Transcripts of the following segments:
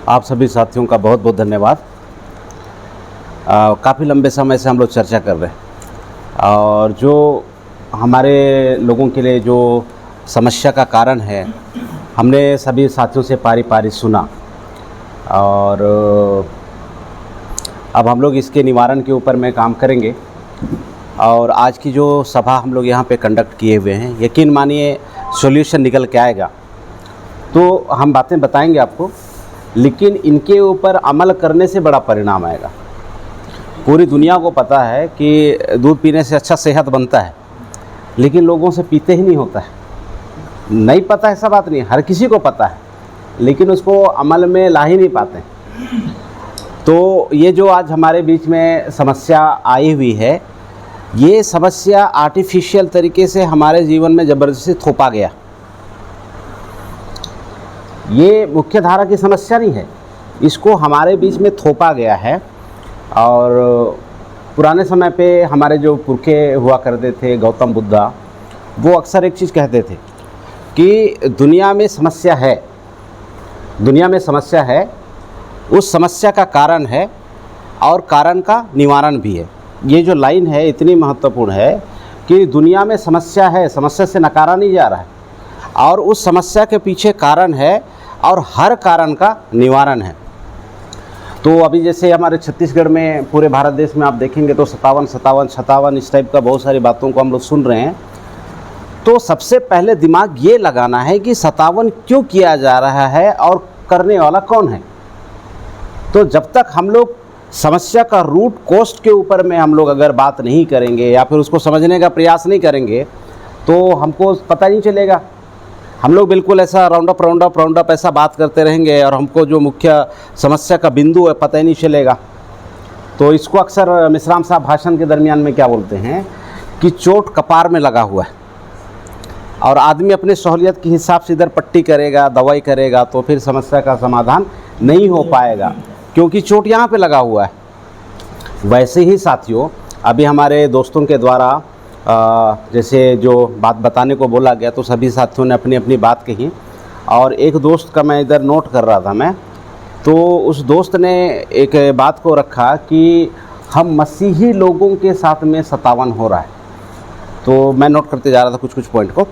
आप सभी साथियों का बहुत बहुत धन्यवाद। काफ़ी लंबे समय से हम लोग चर्चा कर रहे हैं और जो हमारे लोगों के लिए जो समस्या का कारण है, हमने सभी साथियों से पारी पारी सुना और अब हम लोग इसके निवारण के ऊपर में काम करेंगे। और आज की जो सभा हम लोग यहाँ पे कंडक्ट किए हुए हैं, यकीन मानिए सॉल्यूशन निकल के आएगा। तो हम बातें बताएंगे आपको, लेकिन इनके ऊपर अमल करने से बड़ा परिणाम आएगा। पूरी दुनिया को पता है कि दूध पीने से अच्छा सेहत बनता है, लेकिन लोगों से पीते ही नहीं होता है। नहीं पता ऐसा बात नहीं, हर किसी को पता है, लेकिन उसको अमल में ला ही नहीं पाते। तो ये जो आज हमारे बीच में समस्या आई हुई है, ये समस्या आर्टिफिशियल तरीके से हमारे जीवन में ज़बरदस्ती थोपा गया। ये मुख्य धारा की समस्या नहीं है, इसको हमारे बीच में थोपा गया है। और पुराने समय पे हमारे जो पुरखे हुआ करते थे, गौतम बुद्धा, वो अक्सर एक चीज़ कहते थे कि दुनिया में समस्या है, दुनिया में समस्या है, उस समस्या का कारण है और कारण का निवारण भी है। ये जो लाइन है इतनी महत्वपूर्ण है कि दुनिया में समस्या है, समस्या से नकारा नहीं जा रहा है, और उस समस्या के पीछे कारण है और हर कारण का निवारण है। तो अभी जैसे हमारे छत्तीसगढ़ में, पूरे भारत देश में आप देखेंगे तो 57 इस टाइप का बहुत सारी बातों को हम लोग सुन रहे हैं। तो सबसे पहले दिमाग ये लगाना है कि 57 क्यों किया जा रहा है और करने वाला कौन है। तो जब तक हम लोग समस्या का रूट कोस्ट के ऊपर में हम लोग अगर बात नहीं करेंगे या फिर उसको समझने का प्रयास नहीं करेंगे, तो हमको पता नहीं चलेगा। हम लोग बिल्कुल ऐसा राउंड अप ऐसा बात करते रहेंगे और हमको जो मुख्य समस्या का बिंदु है पता ही नहीं चलेगा। तो इसको अक्सर मिश्राम साहब भाषण के दरमियान में क्या बोलते हैं कि चोट कपार में लगा हुआ है, और आदमी अपने सहूलियत के हिसाब से इधर पट्टी करेगा, दवाई करेगा, तो फिर समस्या का समाधान नहीं हो पाएगा, क्योंकि चोट यहाँ पे लगा हुआ है। वैसे ही साथियों, अभी हमारे दोस्तों के द्वारा जैसे जो बात बताने को बोला गया, तो सभी साथियों ने अपनी अपनी बात कही। और एक दोस्त का मैं इधर नोट कर रहा था मैं, तो उस दोस्त ने एक बात को रखा कि हम मसीही लोगों के साथ में 57 हो रहा है। तो मैं नोट करते जा रहा था कुछ पॉइंट को।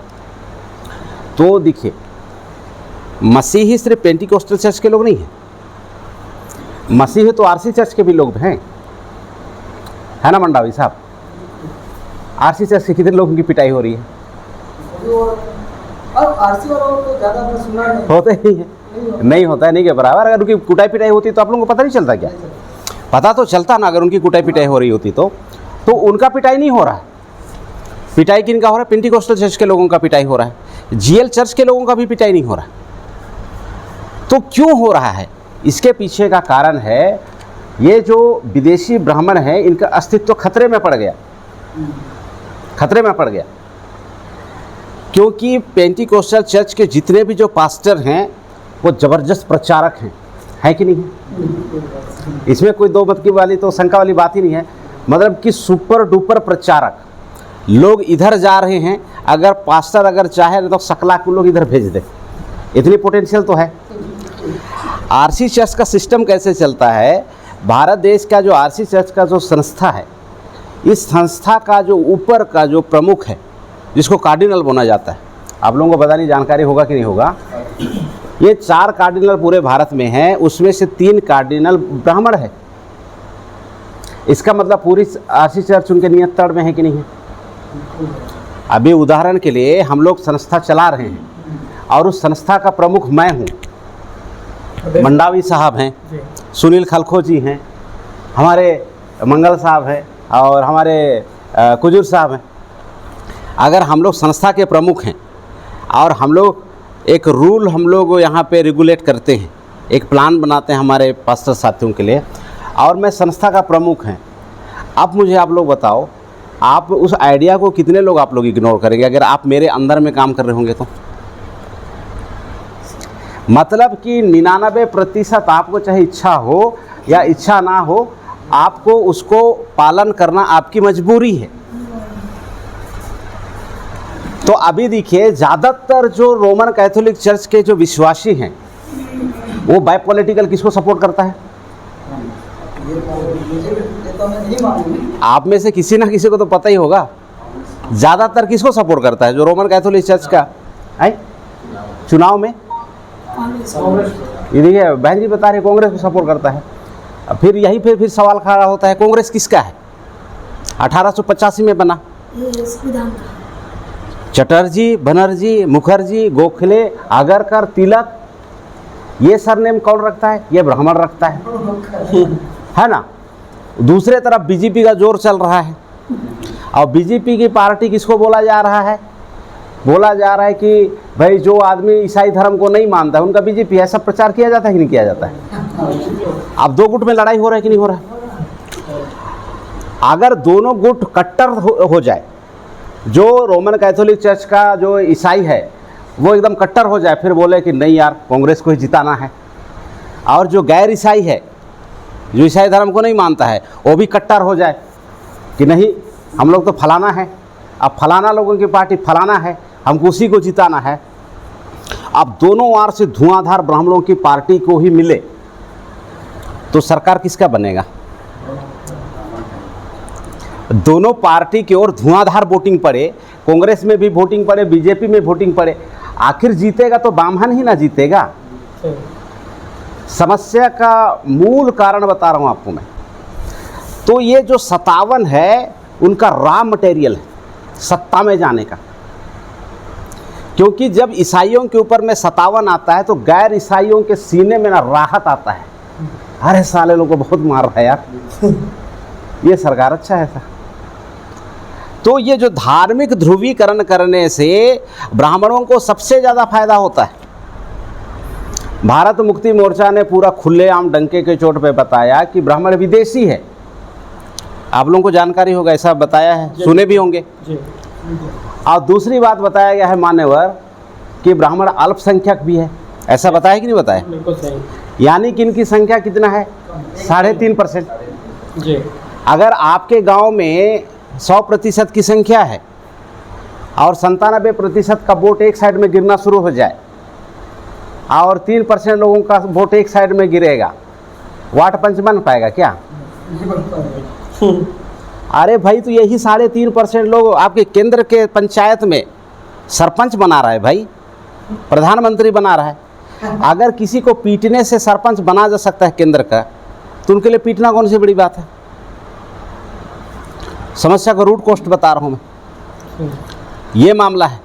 तो देखिए, मसीही सिर्फ पेंटिकोस्टल चर्च के लोग नहीं हैं, मसीही तो आरसी चर्च के भी लोग हैं, है ना मंडावी साहब? आरसी चर्च के कितने लोगों की पिटाई हो रही है? अब आरसी वालों को ज़्यादा मैं सुना होता ही है, नहीं होता है, नहीं के बराबर। अगर उनकी कुटाई पिटाई होती तो आप लोगों को पता नहीं चलता क्या? पता तो चलता ना, अगर उनकी कुटाई पिटाई हो रही होती तो उनका पिटाई नहीं हो रहा है। पिटाई किनका हो रहा है? पेंटिकोस्टल चर्च के लोगों का पिटाई हो रहा है, जीएल चर्च के लोगों का भी पिटाई नहीं हो रहा। तो क्यों हो रहा है? इसके पीछे का कारण है ये जो विदेशी ब्राह्मण हैं, इनका अस्तित्व खतरे में पड़ गया, खतरे में पड़ गया। क्योंकि पेंटिकोस्टल चर्च के जितने भी जो पास्टर हैं वो ज़बरदस्त प्रचारक हैं, है कि नहीं है? इसमें कोई दो मत की वाली तो शंका वाली बात ही नहीं है। मतलब कि सुपर डुपर प्रचारक लोग इधर जा रहे हैं, अगर पास्टर अगर चाहे तो सकला को लोग इधर भेज दे, इतनी पोटेंशियल तो है। आरसी चर्च का सिस्टम कैसे चलता है? भारत देश का जो आरसी चर्च का जो संस्था है, इस संस्था का जो ऊपर का जो प्रमुख है, जिसको कार्डिनल बोला जाता है, आप लोगों को पता नहीं जानकारी होगा कि नहीं होगा, ये 4 कार्डिनल पूरे भारत में हैं, उसमें से 3 कार्डिनल ब्राह्मण है। इसका मतलब पूरी आरसी चर्च उनके नियंत्रण में है कि नहीं है? अभी उदाहरण के लिए हम लोग संस्था चला रहे हैं और उस संस्था का प्रमुख मैं हूँ, मंडावी साहब हैं, सुनील खलखो जी हैं, हमारे मंगल साहब हैं और हमारे कुजूर साहब हैं। अगर हम लोग संस्था के प्रमुख हैं और हम लोग एक रूल हम लोग यहाँ पे रेगुलेट करते हैं, एक प्लान बनाते हैं हमारे पास्टर साथियों के लिए, और मैं संस्था का प्रमुख हैं, अब मुझे आप लोग बताओ, आप उस आइडिया को कितने लोग आप लोग इग्नोर करेंगे अगर आप मेरे अंदर में काम कर रहे होंगे तो? मतलब कि 99% आपको चाहे इच्छा हो या इच्छा ना हो, आपको उसको पालन करना आपकी मजबूरी है। तो अभी देखिए, ज़्यादातर जो रोमन कैथोलिक चर्च के जो विश्वासी हैं वो बायपॉलिटिकल किसको सपोर्ट करता है? ये तो मैं नहीं मानूंगी। आप में से किसी ना किसी को तो पता ही होगा। ज़्यादातर किसको सपोर्ट करता है? जो रोमन कैथोलिक चर्च का है चुनाव में, ये देखिए बहन जी बता रहे कांग्रेस को सपोर्ट करता है। फिर यही फिर सवाल खड़ा होता है, कांग्रेस किसका है? 1885 में बना। संविधान का। चटर्जी, बनर्जी, मुखर्जी, गोखले, आगरकर, तिलक, ये सरनेम कौन रखता है? ये ब्राह्मण रखता है ना। दूसरे तरफ बीजेपी का जोर चल रहा है, और बीजेपी की पार्टी किसको बोला जा रहा है? बोला जा रहा है कि भाई जो आदमी ईसाई धर्म को नहीं मानता है उनका बीजेपी है। सब प्रचार किया जाता है कि नहीं किया जाता है? अब दो गुट में लड़ाई हो रहा है कि नहीं हो रहा है? अगर दोनों गुट कट्टर हो जाए, जो रोमन कैथोलिक चर्च का जो ईसाई है वो एकदम कट्टर हो जाए, फिर बोले कि नहीं यार कांग्रेस को ही जिताना है, और जो गैर ईसाई है, जो ईसाई धर्म को नहीं मानता है, वो भी कट्टर हो जाए कि नहीं हम लोग तो फलाना है, अब फलाना लोगों की पार्टी फलाना है, हमको उसी को जिताना है। अब दोनों ओर से धुआंधार ब्राह्मणों की पार्टी को ही मिले तो सरकार किसका बनेगा? दोनों पार्टी की ओर धुआंधार वोटिंग पड़े, कांग्रेस में भी वोटिंग पड़े, बीजेपी में वोटिंग पड़े, आखिर जीतेगा तो बामहन ही ना जीतेगा। समस्या का मूल कारण बता रहा हूं आपको मैं। तो ये जो 57 है उनका रॉ मटेरियल है सत्ता में जाने का, क्योंकि जब ईसाइयों के ऊपर में 57 आता है तो गैर ईसाइयों के सीने में ना राहत आता है। अरे साले लोगों को बहुत मार रहा है यार, ये सरकार अच्छा है ऐसा। तो ये जो धार्मिक ध्रुवीकरण करने से ब्राह्मणों को सबसे ज़्यादा फायदा होता है। भारत मुक्ति मोर्चा ने पूरा खुलेआम डंके के चोट पे बताया कि ब्राह्मण विदेशी है। आप लोगों को जानकारी होगा, ऐसा बताया है, सुने भी होंगे। और दूसरी बात बताया गया है मान्यवर कि ब्राह्मण अल्पसंख्यक भी है। ऐसा बताया कि नहीं बताया? बिल्कुल सही। यानी कि इनकी संख्या कितना है? 3.5%। जी। अगर आपके गांव में 100% की संख्या है और 97% का वोट एक साइड में गिरना शुरू हो जाए और 3% लोगों का वोट एक साइड में गिरेगा, वार्ड पंच बन पाएगा क्या? अरे भाई, तो यही 3.5% लोग आपके केंद्र के पंचायत में सरपंच बना रहा है भाई, प्रधानमंत्री बना रहा है। अगर किसी को पीटने से सरपंच बना जा सकता है केंद्र का, तो उनके लिए पीटना कौन सी बड़ी बात है? समस्या का रूट कॉस्ट बता रहा हूं मैं। ये मामला है,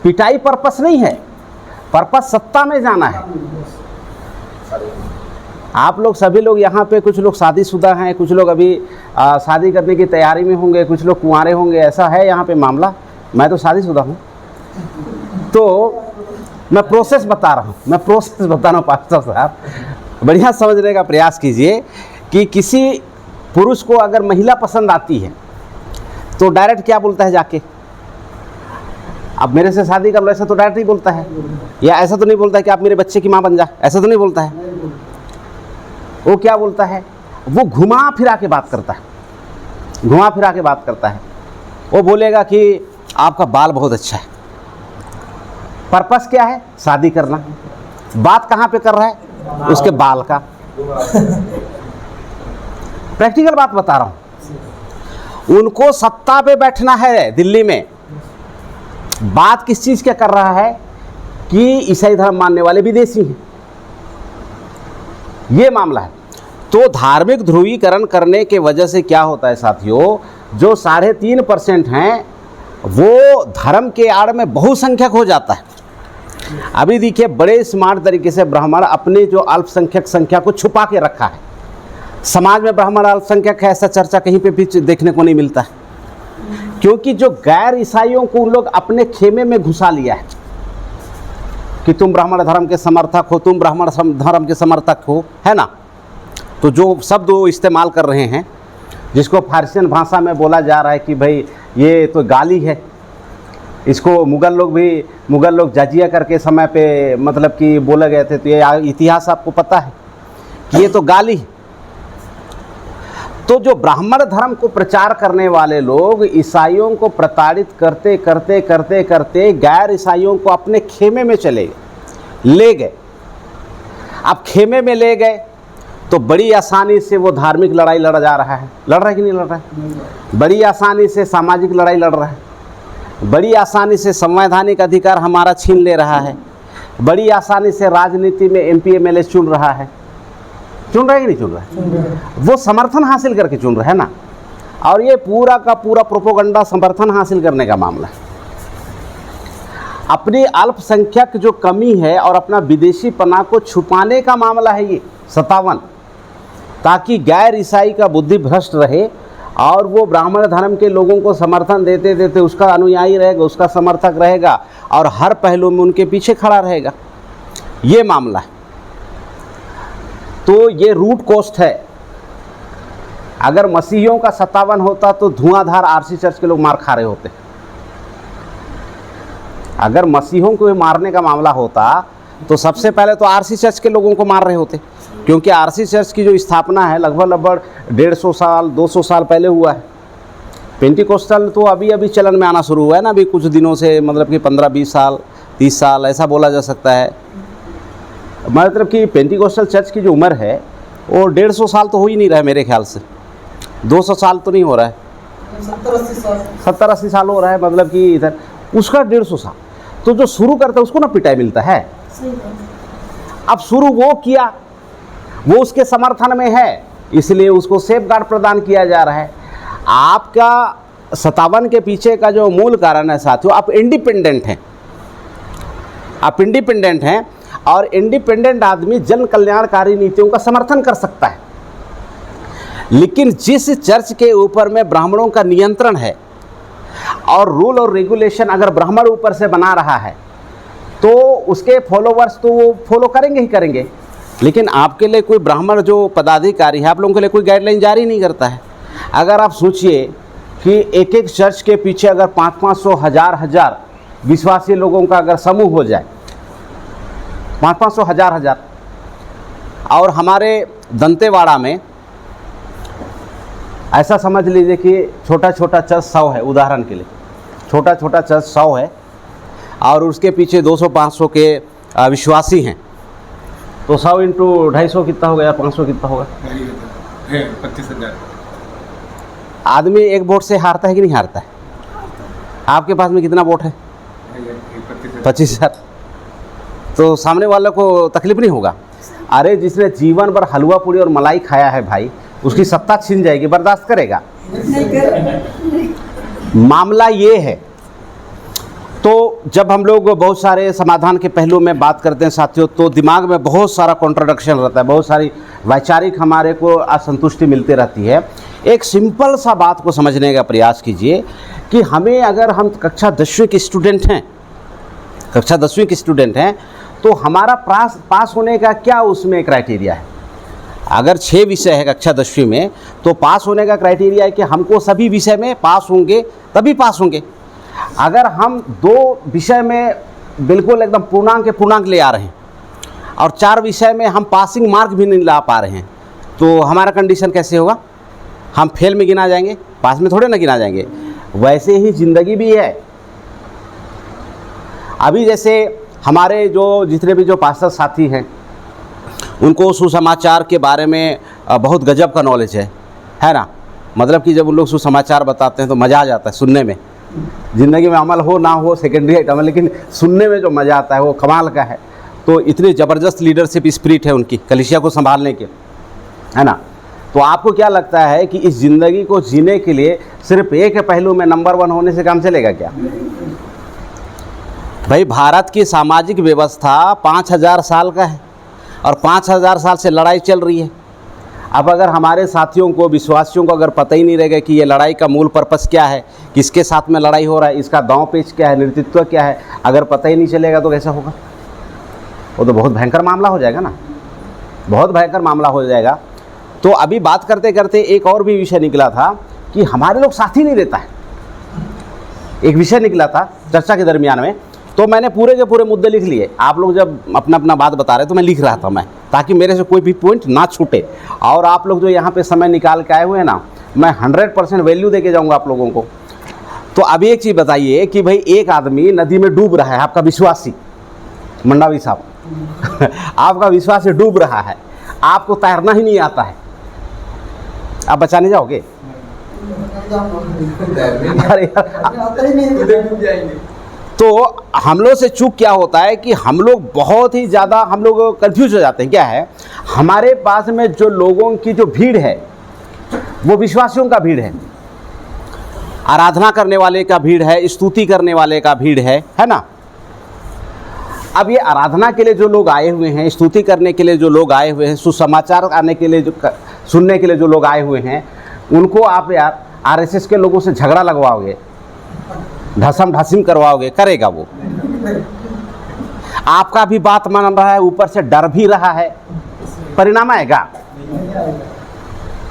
पिटाई पर्पस नहीं है, पर्पस सत्ता में जाना है। आप लोग सभी लोग यहाँ पे, कुछ लोग शादीशुदा हैं, कुछ लोग अभी शादी करने की तैयारी में होंगे, कुछ लोग कुंवारे होंगे, ऐसा है यहाँ पे मामला। मैं तो शादीशुदा हूँ, तो मैं प्रोसेस बता रहा हूँ, पास्टर साहब बढ़िया समझने का प्रयास कीजिए कि किसी पुरुष को अगर महिला पसंद आती है तो डायरेक्ट क्या बोलता है जाके? अब मेरे से शादी कर लो, ऐसा तो डायरेक्ट नहीं बोलता है, या ऐसा तो नहीं बोलता है कि आप मेरे बच्चे की माँ बन जा, ऐसा तो नहीं बोलता है। वो क्या बोलता है? वो घुमा फिरा के बात करता है, वो बोलेगा कि आपका बाल बहुत अच्छा है। पर्पस क्या है? शादी करना। बात कहाँ पे कर रहा है? उसके बाल का। प्रैक्टिकल बात बता रहा हूं। उनको सत्ता पे बैठना है दिल्ली में। बात किस चीज क्या कर रहा है कि ईसाई धर्म मानने वाले विदेशी हैं, ये मामला है। तो धार्मिक ध्रुवीकरण करने के वजह से क्या होता है साथियों, जो 3.5% हैं वो धर्म के आड़ में बहुसंख्यक हो जाता है। अभी देखिए, बड़े स्मार्ट तरीके से ब्राह्मण अपने जो अल्पसंख्यक संख्या को छुपा के रखा है। समाज में ब्राह्मण अल्पसंख्यक है ऐसा चर्चा कहीं पे भी देखने को नहीं मिलता है, क्योंकि जो गैर ईसाइयों को उन लोग अपने खेमे में घुसा लिया है कि तुम ब्राह्मण धर्म के समर्थक हो, तुम ब्राह्मण धर्म के समर्थक हो, है ना। तो जो शब्द वो इस्तेमाल कर रहे हैं, जिसको फारसियन भाषा में बोला जा रहा है कि भाई ये तो गाली है, इसको मुग़ल लोग जजिया करके समय पे मतलब कि बोले गए थे। तो ये इतिहास आपको पता है कि ये तो गाली है। तो जो ब्राह्मण धर्म को प्रचार करने वाले लोग ईसाइयों को प्रताड़ित करते करते करते करते गैर ईसाइयों को अपने खेमे में ले गए। आप खेमे में ले गए तो बड़ी आसानी से वो धार्मिक लड़ाई लड़ा जा रहा है, लड़ रहा है कि नहीं लड़ रहा है? बड़ी आसानी से सामाजिक लड़ाई लड़ रहा है, बड़ी आसानी से संवैधानिक अधिकार हमारा छीन ले रहा है, बड़ी आसानी से राजनीति में MP MLA चुन रहा है। चुन रहा है कि नहीं चुन रहा है? वो समर्थन हासिल करके चुन रहा है ना। और ये पूरा का पूरा प्रोपोगंडा समर्थन हासिल करने का मामला है। अपनी अल्पसंख्यक जो कमी है और अपना विदेशी पना को छुपाने का मामला है ये 57, ताकि गैर ईसाई का बुद्धि भ्रष्ट रहे और वो ब्राह्मण धर्म के लोगों को समर्थन देते देते उसका अनुयायी रहेगा, उसका समर्थक रहेगा और हर पहलू में उनके पीछे खड़ा रहेगा। ये मामला है। तो ये रूट कोस्ट है। अगर मसीहियों का 57 होता तो धुआंधार RC चर्च के लोग मार खा रहे होते। अगर मसीहों को मारने का मामला होता तो सबसे पहले तो RC चर्च के लोगों को मार रहे होते, क्योंकि RC चर्च की जो स्थापना है लगभग 150 साल 200 साल पहले हुआ है। पेंटिकोस्टल तो अभी अभी चलन में आना शुरू हुआ है ना, अभी कुछ दिनों से, मतलब कि 15-20 साल 30 साल ऐसा बोला जा सकता है। मतलब कि पेंटिकोस्टल चर्च की जो उम्र है वो 150 साल तो हो ही नहीं रहा है मेरे ख्याल से, 200 साल तो नहीं हो रहा है, 70-80 साल हो रहा है। मतलब कि इधर उसका 150 साल। तो जो शुरू करता है उसको ना पिटाई मिलता है। सही बात है। अब शुरू वो किया, वो उसके समर्थन में है, इसलिए उसको सेफगार्ड प्रदान किया जा रहा है। आपका 57 के पीछे का जो मूल कारण है साथियों, आप इंडिपेंडेंट हैं। आप इंडिपेंडेंट हैं और इंडिपेंडेंट आदमी जन कल्याणकारी नीतियों का समर्थन कर सकता है। लेकिन जिस चर्च के ऊपर में ब्राह्मणों का नियंत्रण है और रूल और रेगुलेशन अगर ब्राह्मण ऊपर से बना रहा है तो उसके फॉलोवर्स तो वो फॉलो करेंगे ही करेंगे। लेकिन आपके लिए कोई ब्राह्मण जो पदाधिकारी है, आप लोगों के लिए कोई गाइडलाइन जारी नहीं करता है। अगर आप सोचिए कि एक एक चर्च के पीछे अगर 500-500 हजार विश्वासी लोगों का अगर समूह हो जाए, 500-500 हजार, और हमारे दंतेवाड़ा में ऐसा समझ लीजिए कि छोटा छोटा चर्च 100 है, उदाहरण के लिए छोटा छोटा चर्च 100 है और उसके पीछे 200-500 के विश्वासी हैं, तो 100 × 250 कितना हो गया, 500 कितना होगा, 25,000। आदमी एक वोट से हारता है कि नहीं हारता है? आपके पास में कितना वोट है? 25,000। तो सामने वाले को तकलीफ नहीं होगा? अरे जिसने जीवन भर हलवा पूड़ी और मलाई खाया है भाई, उसकी सत्ता छीन जाएगी, बर्दाश्त करेगा? मामला ये है। तो जब हम लोग बहुत सारे समाधान के पहलुओं में बात करते हैं साथियों, तो दिमाग में बहुत सारा कॉन्ट्रडिक्शन रहता है, बहुत सारी वैचारिक हमारे को असंतुष्टि मिलती रहती है। एक सिंपल सा बात को समझने का प्रयास कीजिए कि हमें, अगर हम कक्षा 10वीं के स्टूडेंट हैं, कक्षा 10वीं के स्टूडेंट हैं, तो हमारा पास होने का क्या उसमें क्राइटेरिया है? अगर 6 विषय है कक्षा 10वीं में, तो पास होने का क्राइटेरिया है कि हमको सभी विषय में पास होंगे तभी पास होंगे। अगर हम 2 विषय में बिल्कुल एकदम पूर्णांक ले आ रहे हैं और 4 विषय में हम पासिंग मार्क भी नहीं ला पा रहे हैं, तो हमारा कंडीशन कैसे होगा? हम फेल में गिना जाएंगे, पास में थोड़े ना गिना जाएंगे। वैसे ही ज़िंदगी भी है। अभी जैसे हमारे जो जितने भी जो पास्टर साथी हैं, उनको सुसमाचार के बारे में बहुत गजब का नॉलेज है ना। मतलब कि जब उन लोग सुसमाचार बताते हैं तो मज़ा आ जाता है सुनने में। ज़िंदगी में अमल हो ना हो सेकेंडरी आइटम है, लेकिन सुनने में जो मज़ा आता है वो कमाल का है। तो इतनी ज़बरदस्त लीडरशिप स्पिरिट है उनकी कलीसिया को संभालने के, है ना। तो आपको क्या लगता है कि इस ज़िंदगी को जीने के लिए सिर्फ एक पहलू में नंबर 1 होने से काम चलेगा क्या? भाई भारत की सामाजिक व्यवस्था 5000 साल का है और 5000 साल से लड़ाई चल रही है। अब अगर हमारे साथियों को, विश्वासियों को अगर पता ही नहीं रहेगा कि ये लड़ाई का मूल पर्पस क्या है, किसके साथ में लड़ाई हो रहा है, इसका दांव पेच क्या है, नेतृत्व क्या है, अगर पता ही नहीं चलेगा तो कैसा होगा? वो तो बहुत भयंकर मामला हो जाएगा ना, बहुत भयंकर मामला हो जाएगा। तो अभी बात करते करते एक और भी विषय निकला था कि हमारे लोग साथ ही नहीं देता है। एक विषय निकला था चर्चा के दरमियान में, तो मैंने पूरे के पूरे मुद्दे लिख लिए। आप लोग जब अपना अपना बात बता रहे तो मैं लिख रहा था मैं, ताकि मेरे से कोई भी पॉइंट ना छूटे। और आप लोग जो यहाँ पे समय निकाल के आए हुए हैं ना, मैं 100% वैल्यू दे के जाऊँगा आप लोगों को। तो अभी एक चीज़ बताइए कि भाई एक आदमी नदी में डूब रहा है, आपका विश्वासी मंडावी साहब, आपका विश्वास से डूब रहा है, आपको तैरना ही नहीं आता है, आप बचाने जाओगे? अरे यार, आता ही नहीं है। तो हम लोग से चूक क्या होता है कि हम लोग बहुत ही ज़्यादा हम लोग कंफ्यूज हो जाते हैं। क्या है, हमारे पास में जो लोगों की जो भीड़ है वो विश्वासियों का भीड़ है, आराधना करने वाले का भीड़ है, स्तुति करने वाले का भीड़ है ना। अब ये आराधना के लिए जो लोग आए हुए हैं, स्तुति करने के लिए जो लोग आए हुए हैं, सुसमाचार आने के लिए जो सुनने के लिए जो लोग आए हुए हैं, उनको आप यार आरएसएस के लोगों से झगड़ा लगवाओगे, ढसम ढासिम करवाओगे, करेगा वो? आपका भी बात मान रहा है, ऊपर से डर भी रहा है, परिणाम आएगा?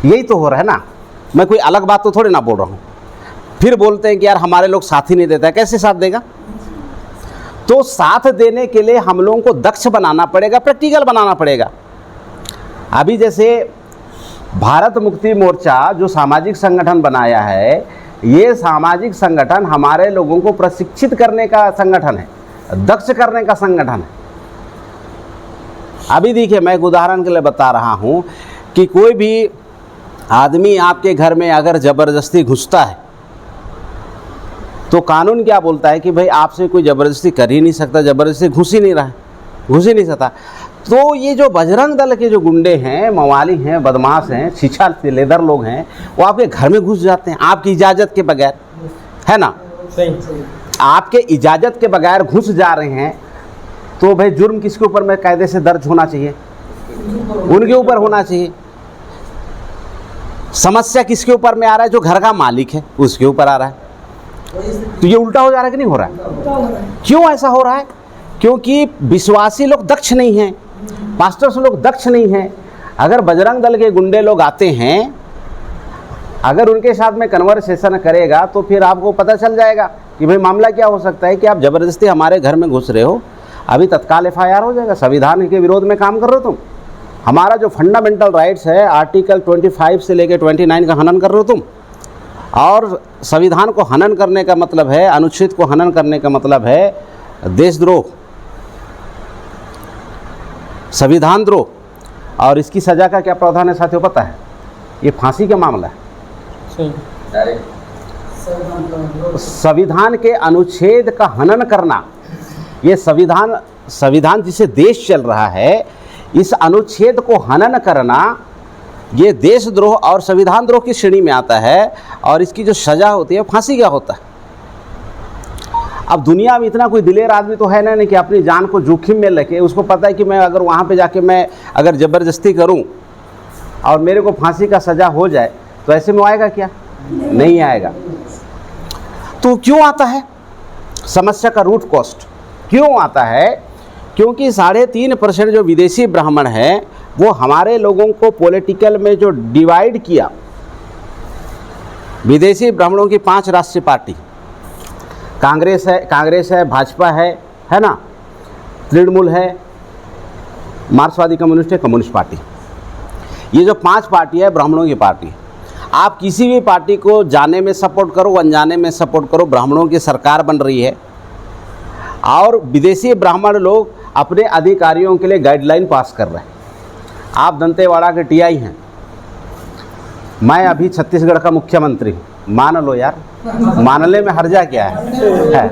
यही तो हो रहा है ना। मैं कोई अलग बात तो थोड़ी ना बोल रहा हूँ। फिर बोलते हैं कि यार हमारे लोग साथ ही नहीं देता है, कैसे साथ देगा? तो साथ देने के लिए हम लोगों को दक्ष बनाना पड़ेगा, प्रैक्टिकल बनाना पड़ेगा। अभी जैसे भारत मुक्ति मोर्चा जो सामाजिक संगठन बनाया है, ये सामाजिक संगठन हमारे लोगों को प्रशिक्षित करने का संगठन है, दक्ष करने का संगठन है। अभी देखिए, मैं एक उदाहरण के लिए बता रहा हूँ कि कोई भी आदमी आपके घर में अगर ज़बरदस्ती घुसता है तो कानून क्या बोलता है कि भाई आपसे कोई ज़बरदस्ती कर ही नहीं सकता, ज़बरदस्ती घुस ही नहीं रहा है, घुस ही नहीं सकता। तो ये जो बजरंग दल के जो गुंडे हैं, मवाली हैं, बदमाश हैं, छीछा लेदर लोग हैं, वो आपके घर में घुस जाते हैं आपकी इजाज़त के बगैर, है ना। आपके इजाज़त के बगैर घुस जा रहे हैं, तो भाई जुर्म किसके ऊपर में कायदे से दर्ज होना चाहिए? उनके ऊपर होना चाहिए। समस्या किसके ऊपर में आ रहा है? जो घर का मालिक है उसके ऊपर आ रहा है। तो ये उल्टा हो जा रहा है कि नहीं हो रहा है? क्यों ऐसा हो रहा है? क्योंकि विश्वासी लोग दक्ष नहीं हैं, पास्टर्स लोग दक्ष नहीं हैं। अगर बजरंग दल के गुंडे लोग आते हैं, अगर उनके साथ में कन्वर्सेशन करेगा तो फिर आपको पता चल जाएगा कि भाई मामला क्या हो सकता है कि आप ज़बरदस्ती हमारे घर में घुस रहे हो, अभी तत्काल FIR हो जाएगा, संविधान के विरोध में काम कर रहे हो तुम, हमारा जो फंडामेंटल राइट्स है आर्टिकल 25 से लेकर 29 का हनन कर रहे हो तुम। और संविधान को हनन करने का मतलब है, अनुच्छेद को हनन करने का मतलब है देशद्रोह, संविधान द्रोह। और इसकी सज़ा का क्या प्रावधान है साथियों पता है? ये फांसी का मामला है। संविधान के अनुच्छेद का हनन करना, ये संविधान जिसे देश चल रहा है, इस अनुच्छेद को हनन करना, ये देशद्रोह और संविधान द्रोह की श्रेणी में आता है। और इसकी जो सज़ा होती है फांसी का होता है। अब दुनिया में इतना कोई दिलेर आदमी तो है ना नहीं कि अपनी जान को जोखिम में लेके, उसको पता है कि मैं अगर वहाँ पे जाके मैं अगर ज़बरदस्ती करूँ और मेरे को फांसी का सज़ा हो जाए तो ऐसे में आएगा क्या? नहीं आएगा। तो क्यों आता है? समस्या का रूट कॉस्ट क्यों आता है? क्योंकि 3.5% जो विदेशी ब्राह्मण हैं वो हमारे लोगों को पॉलिटिकल में जो डिवाइड किया। विदेशी ब्राह्मणों की 5 राष्ट्रीय पार्टी, कांग्रेस है, भाजपा है ना, तृणमूल है, मार्क्सवादी कम्युनिस्ट है, कम्युनिस्ट पार्टी। ये जो 5 पार्टी है ब्राह्मणों की पार्टी। आप किसी भी पार्टी को जाने में सपोर्ट करो, अनजाने में सपोर्ट करो, ब्राह्मणों की सरकार बन रही है। और विदेशी ब्राह्मण लोग अपने अधिकारियों के लिए गाइडलाइन पास कर रहे हैं। आप दंतेवाड़ा के TI हैं, मैं अभी छत्तीसगढ़ का मुख्यमंत्री हूँ, मान लो यार, मानने में हर्जा क्या है?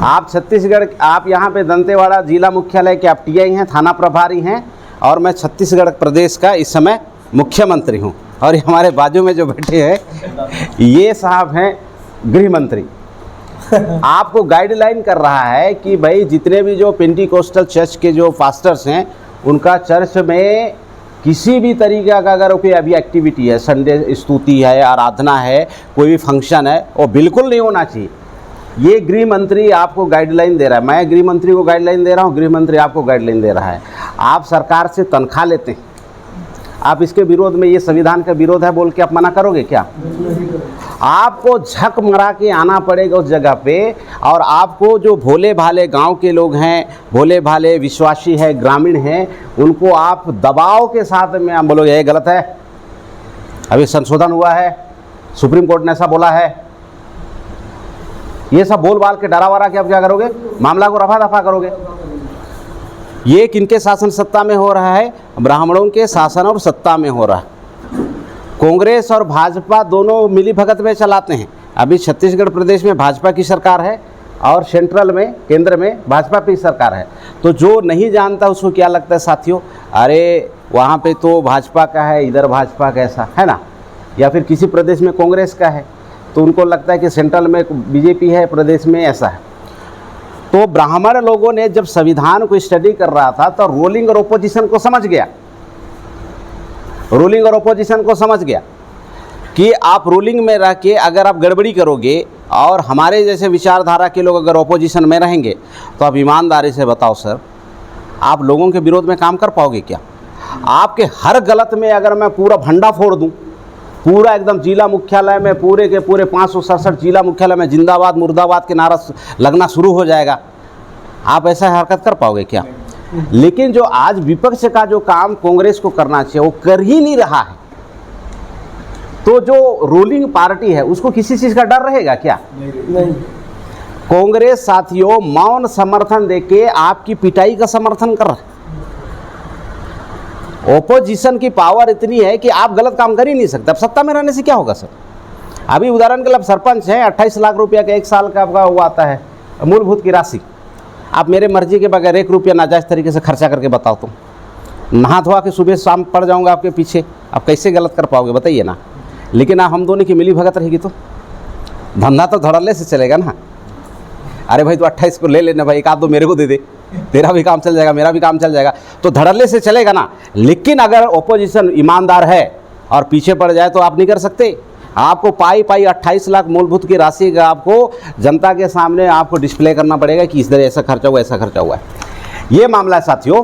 आप छत्तीसगढ़, आप यहाँ पे दंतेवाड़ा जिला मुख्यालय के आप TI हैं, थाना प्रभारी हैं, और मैं छत्तीसगढ़ प्रदेश का इस समय मुख्यमंत्री हूँ। और हमारे बाजू में जो बैठे हैं ये साहब हैं गृह मंत्री। आपको गाइडलाइन कर रहा है कि भाई जितने भी जो पेंटिकोस्टल चर्च के जो पास्टर्स हैं, उनका चर्च में किसी भी तरीका का अगर कोई अभी एक्टिविटी है, संडे स्तुति है, आराधना है, कोई भी फंक्शन है, वो बिल्कुल नहीं होना चाहिए। ये गृह मंत्री आपको गाइडलाइन दे रहा है। मैं गृह मंत्री को गाइडलाइन दे रहा हूँ, गृह मंत्री आपको गाइडलाइन दे रहा है। आप सरकार से तनख्वाह लेते हैं, आप इसके विरोध में, ये संविधान का विरोध है बोल के आप मना करोगे क्या? आपको झक मरा के आना पड़ेगा उस जगह पे। और आपको जो भोले भाले गांव के लोग हैं, भोले भाले विश्वासी है, ग्रामीण हैं, उनको आप दबाव के साथ में आप बोलोगे ये गलत है, अभी संशोधन हुआ है, सुप्रीम कोर्ट ने ऐसा बोला है, ये सब बोल बाल के डरा वरा के आप क्या करोगे? मामला को रफा दफा करोगे। ये किनके शासन सत्ता में हो रहा है? ब्राह्मणों के शासन और सत्ता में हो रहा है। कांग्रेस और भाजपा दोनों मिली भगत में चलाते हैं। अभी छत्तीसगढ़ प्रदेश में भाजपा की सरकार है और सेंट्रल में, केंद्र में भाजपा की सरकार है। तो जो नहीं जानता उसको क्या लगता है साथियों, अरे वहाँ पे तो भाजपा का है, इधर भाजपा कैसा है ना, या फिर किसी प्रदेश में कांग्रेस का है तो उनको लगता है कि सेंट्रल में बीजेपी है, प्रदेश में ऐसा है। तो ब्राह्मण लोगों ने जब संविधान को स्टडी कर रहा था तो रूलिंग और ओपोजिशन को समझ गया, रूलिंग और ओपोजिशन को समझ गया कि आप रूलिंग में रह के अगर आप गड़बड़ी करोगे और हमारे जैसे विचारधारा के लोग अगर ओपोजिशन में रहेंगे तो आप ईमानदारी से बताओ सर, आप लोगों के विरोध में काम कर पाओगे क्या? आपके हर गलत में अगर मैं पूरा भंडा फोड़ दूं, पूरा एकदम जिला मुख्यालय में पूरे के पूरे 567 जिला मुख्यालय में जिंदाबाद मुर्दाबाद के नारा लगना शुरू हो जाएगा, आप ऐसा हरकत कर पाओगे क्या? लेकिन जो आज विपक्ष का जो काम कांग्रेस को करना चाहिए वो कर ही नहीं रहा है। तो जो रूलिंग पार्टी है उसको किसी चीज़ का डर रहेगा क्या? नहीं। कांग्रेस साथियों मौन समर्थन देके आपकी पिटाई का समर्थन कर रहा है। ओपोजिशन की पावर इतनी है कि आप गलत काम कर ही नहीं सकते। अब सत्ता में रहने से क्या होगा सर? अभी उदाहरण के लिए सरपंच हैं, 28 लाख रुपया का एक साल का आपका वो आता है मूलभूत की राशि। आप मेरे मर्जी के बगैर 1 रुपया नाजायज़ तरीके से खर्चा करके बताओ, तुम नहा धोआ के सुबह शाम पड़ जाऊंगा आपके पीछे, आप कैसे गलत कर पाओगे बताइए ना। लेकिन हम दोनों की मिली भगत रहेगी तो धंधा तो धड़ल्ले से चलेगा ना। अरे भाई तो 28 को ले लेना भाई, 1 आध 2 मेरे को दे दे, तेरा भी काम चल जाएगा, मेरा भी काम चल जाएगा, तो धड़ल्ले से चलेगा ना। लेकिन अगर ओपोजिशन ईमानदार है और पीछे पड़ जाए तो आप नहीं कर सकते। आपको पाई 28 लाख मूलभूत की राशि का आपको जनता के सामने आपको डिस्प्ले करना पड़ेगा कि इस तरह ऐसा खर्चा हुआ, ऐसा खर्चा हुआ है। ये मामला है साथियों।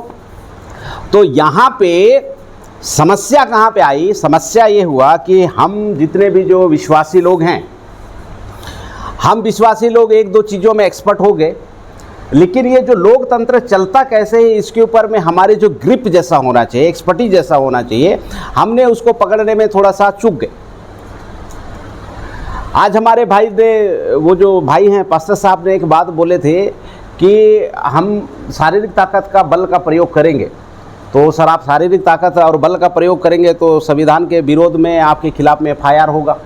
तो यहाँ पे समस्या कहाँ पे आई? समस्या ये हुआ कि हम जितने भी जो विश्वासी लोग हैं, हम विश्वासी लोग 1-2 चीज़ों में एक्सपर्ट हो गए, लेकिन ये जो लोकतंत्र चलता कैसे है इसके ऊपर में हमारे जो ग्रिप जैसा होना चाहिए, एक्सपर्टी जैसा होना चाहिए, हमने उसको पकड़ने में थोड़ा सा चूक गए। आज हमारे भाई ने, वो जो भाई हैं पास्टर साहब ने एक बात बोले थे कि हम शारीरिक ताकत का बल का प्रयोग करेंगे। तो सर आप शारीरिक ताकत और बल का प्रयोग करेंगे तो संविधान के विरोध में आपके खिलाफ में FIR होगा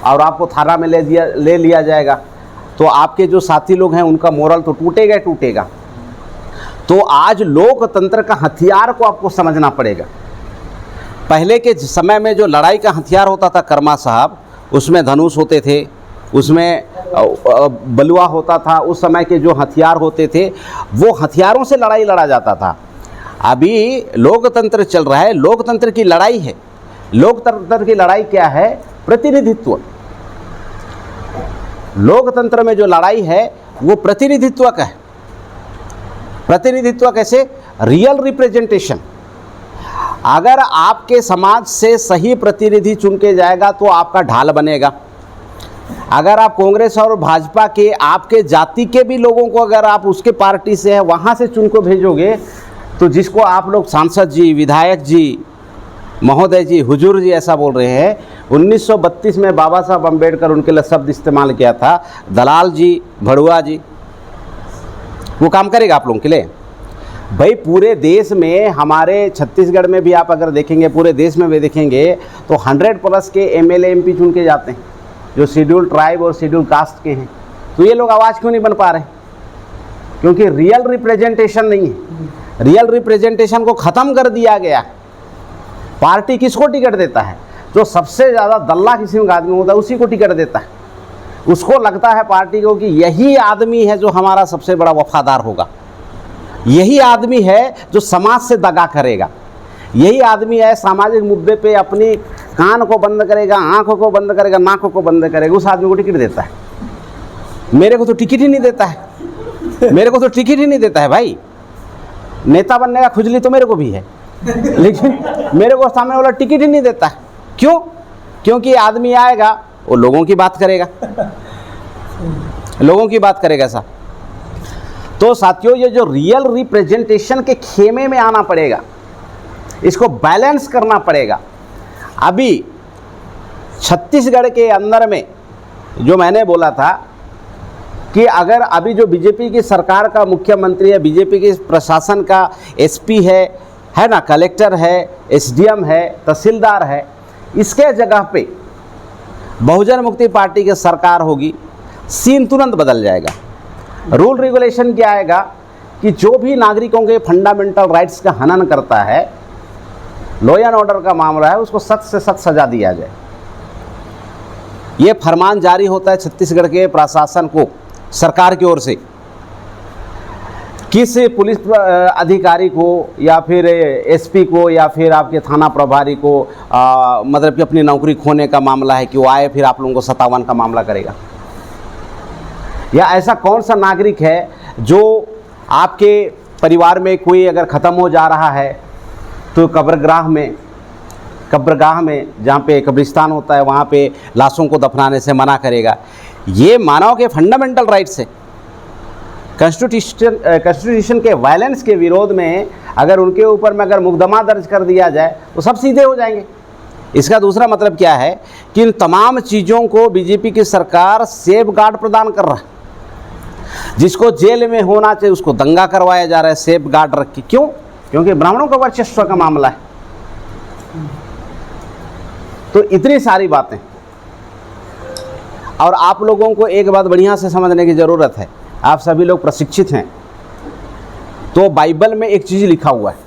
और आपको थाना में ले लिया जाएगा। तो आपके जो साथी लोग हैं उनका मोरल तो टूटेगा ही टूटेगा। तो आज लोकतंत्र का हथियार को आपको समझना पड़ेगा। पहले के समय में जो लड़ाई का हथियार होता था कर्मा साहब, उसमें धनुष होते थे, उसमें बलुआ होता था। उस समय के जो हथियार होते थे वो हथियारों से लड़ाई लड़ा जाता था। अभी लोकतंत्र चल रहा है, लोकतंत्र की लड़ाई है। लोकतंत्र की लड़ाई क्या है? प्रतिनिधित्व। लोकतंत्र में जो लड़ाई है वो प्रतिनिधित्व का है। प्रतिनिधित्व कैसे? Real representation. अगर आपके समाज से सही प्रतिनिधि चुन के जाएगा तो आपका ढाल बनेगा। अगर आप कांग्रेस और भाजपा के आपके जाति के भी लोगों को अगर आप उसके पार्टी से है वहाँ से चुन को भेजोगे तो जिसको आप लोग सांसद जी, विधायक जी, महोदय जी, हुजूर जी ऐसा बोल रहे हैं, 1932 में बाबा साहब अम्बेडकर उनके लिए शब्द इस्तेमाल किया था, दलाल जी, भड़ुआ जी, वो काम करेगा आप लोगों के लिए? भाई पूरे देश में, हमारे छत्तीसगढ़ में भी आप अगर देखेंगे, पूरे देश में भी देखेंगे तो 100+ के MLA MP चुन के जाते हैं जो शेड्यूल ट्राइब और शेड्यूल कास्ट के हैं। तो ये लोग आवाज़ क्यों नहीं बन पा रहे? क्योंकि रियल रिप्रेजेंटेशन नहीं है। रियल रिप्रेजेंटेशन को ख़त्म कर दिया गया। पार्टी किसको टिकट देता है? जो सबसे ज़्यादा दल्ला किस्म का आदमी होता है उसी को टिकट देता है। उसको लगता है पार्टी को कि यही आदमी है जो हमारा सबसे बड़ा वफादार होगा, यही आदमी है जो समाज से दगा करेगा, यही आदमी है सामाजिक मुद्दे पे अपनी कान को बंद करेगा, आंखों को बंद करेगा, नाकों को बंद करेगा, उस आदमी को टिकट देता है। मेरे को तो टिकट ही नहीं देता है, मेरे को तो टिकट ही नहीं देता है भाई। नेता बनने का खुजली तो मेरे को भी है, लेकिन मेरे को सामने वाला टिकट ही नहीं देता है। क्यों? क्योंकि आदमी आएगा वो लोगों की बात करेगा, लोगों की बात करेगा ऐसा। तो साथियों ये जो रियल रिप्रेजेंटेशन के खेमे में आना पड़ेगा, इसको बैलेंस करना पड़ेगा। अभी छत्तीसगढ़ के अंदर में जो मैंने बोला था कि अगर अभी जो बीजेपी की सरकार का मुख्यमंत्री है, बीजेपी के प्रशासन का एसपी है ना, कलेक्टर है, एसडीएम है, तहसीलदार है, इसके जगह पे बहुजन मुक्ति पार्टी की सरकार होगी, सीन तुरंत बदल जाएगा। रूल रेगुलेशन क्या आएगा कि जो भी नागरिकों के फंडामेंटल राइट्स का हनन करता है, लॉ एंड ऑर्डर का मामला है, उसको सख्त से सख्त सजा दिया जाए। ये फरमान जारी होता है छत्तीसगढ़ के प्रशासन को, सरकार की ओर से, किस पुलिस अधिकारी को या फिर एसपी को या फिर आपके थाना प्रभारी को मतलब कि अपनी नौकरी खोने का मामला है कि वो आए फिर आप लोगों को 57 का मामला करेगा। या ऐसा कौन सा नागरिक है जो आपके परिवार में कोई अगर ख़त्म हो जा रहा है तो कब्रगाह में जहाँ पे कब्रिस्तान होता है वहाँ पे लाशों को दफनाने से मना करेगा। ये मानव के फंडामेंटल राइट्स है। कॉन्स्टिट्यूशन के वायलेंस के विरोध में अगर उनके ऊपर में अगर मुकदमा दर्ज कर दिया जाए तो सब सीधे हो जाएंगे। इसका दूसरा मतलब क्या है कि इन तमाम चीज़ों को बीजेपी की सरकार सेफ गार्ड प्रदान कर रहा है। जिसको जेल में होना चाहिए उसको दंगा करवाया जा रहा है सेफ गार्ड रख के। क्यों? क्योंकि ब्राह्मणों का वर्चस्व का मामला है। तो इतनी सारी बातें, और आप लोगों को एक बात बढ़िया से समझने की ज़रूरत है, आप सभी लोग प्रशिक्षित हैं। तो बाइबल में एक चीज़ लिखा हुआ है,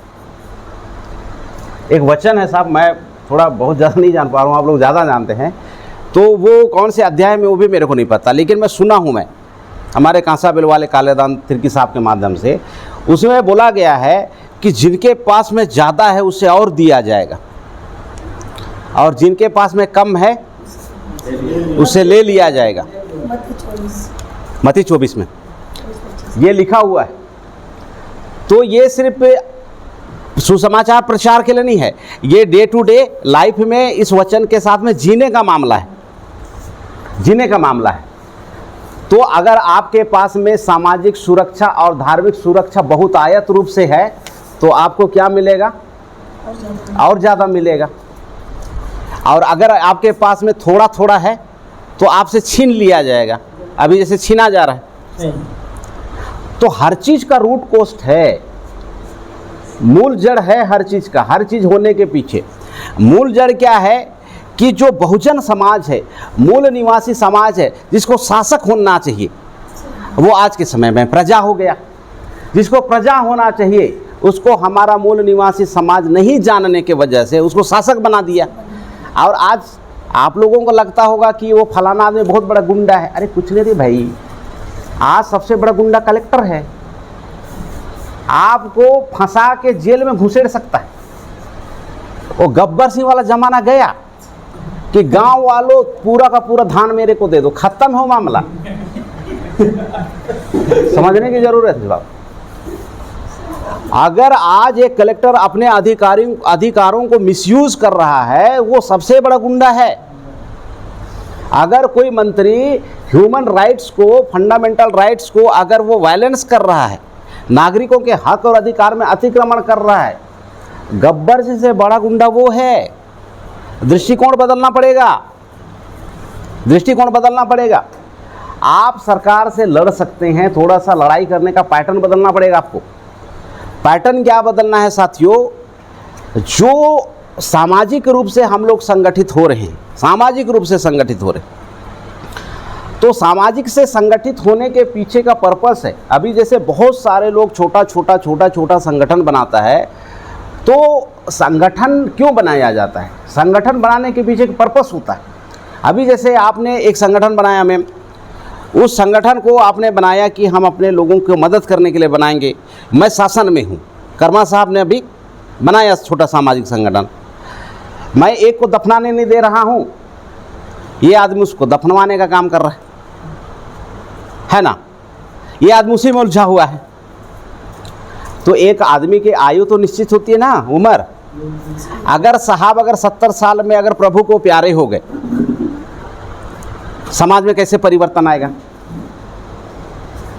एक वचन है साहब, मैं थोड़ा बहुत ज़्यादा नहीं जान पा रहा हूँ, आप लोग ज़्यादा जानते हैं, तो वो कौन से अध्याय में वो भी मेरे को नहीं पता, लेकिन मैं सुना हूँ, मैं हमारे कांसा बिल वाले कालेदान तिर्की साहब के माध्यम से, उसमें बोला गया है कि जिनके पास में ज़्यादा है उसे और दिया जाएगा, और जिनके पास में कम है उसे ले लिया जाएगा। मत्ती 24 में ये लिखा हुआ है। तो ये सिर्फ सुसमाचार प्रचार के लिए नहीं है, ये डे टू डे लाइफ में इस वचन के साथ में जीने का मामला है, जीने का मामला है। तो अगर आपके पास में सामाजिक सुरक्षा और धार्मिक सुरक्षा बहुतायत रूप से है तो आपको क्या मिलेगा? और ज़्यादा मिलेगा। और अगर आपके पास में थोड़ा थोड़ा है तो आपसे छीन लिया जाएगा, अभी जैसे छीना जा रहा है। तो हर चीज़ का रूट कोस्ट है, मूल जड़ है हर चीज़ का। हर चीज़ होने के पीछे मूल जड़ क्या है कि जो बहुजन समाज है, मूल निवासी समाज है, जिसको शासक होना चाहिए वो आज के समय में प्रजा हो गया। जिसको प्रजा होना चाहिए उसको हमारा मूल निवासी समाज नहीं जानने के वजह से उसको शासक बना दिया। और आज आप लोगों को लगता होगा कि वो फलाना आदमी बहुत बड़ा गुंडा है। अरे कुछ नहीं रे भाई, आज सबसे बड़ा गुंडा कलेक्टर है, आपको फंसा के जेल में घुसेड़ सकता है। वो गब्बर सिंह वाला जमाना गया कि गांव वालों पूरा का पूरा धान मेरे को दे दो, खत्म हो मामला। समझने की जरूरत है। अगर आज एक कलेक्टर अपने अधिकारों को मिसयूज कर रहा है, वो सबसे बड़ा गुंडा है। अगर कोई मंत्री ह्यूमन राइट्स को, फंडामेंटल राइट्स को अगर वो वायलेंस कर रहा है, नागरिकों के हक और अधिकार में अतिक्रमण कर रहा है, गब्बर सिंह से बड़ा गुंडा वो है। दृष्टिकोण बदलना पड़ेगा, दृष्टिकोण बदलना पड़ेगा। आप सरकार से लड़ सकते हैं, थोड़ा सा लड़ाई करने का पैटर्न बदलना पड़ेगा आपको। पैटर्न क्या बदलना है साथियों? जो सामाजिक रूप से हम लोग संगठित हो रहे हैं, सामाजिक रूप से संगठित हो रहे हैं, तो सामाजिक से संगठित होने के पीछे का पर्पस है। अभी जैसे बहुत सारे लोग छोटा छोटा संगठन बनाता है, तो संगठन क्यों बनाया जाता है? संगठन बनाने के पीछे एक पर्पस होता है। अभी जैसे आपने एक संगठन बनाया, मैम, उस संगठन को आपने बनाया कि हम अपने लोगों को मदद करने के लिए बनाएंगे। मैं शासन में हूँ, कर्मा साहब ने अभी बनाया छोटा सामाजिक संगठन, मैं एक को दफनाने नहीं दे रहा हूँ, ये आदमी उसको दफनवाने का काम कर रहा है ना। ये आदमी उसी में उलझा हुआ है। तो एक आदमी की आयु तो निश्चित होती है ना, उम्र। अगर साहब अगर 70 साल में अगर प्रभु को प्यारे हो गए, समाज में कैसे परिवर्तन आएगा?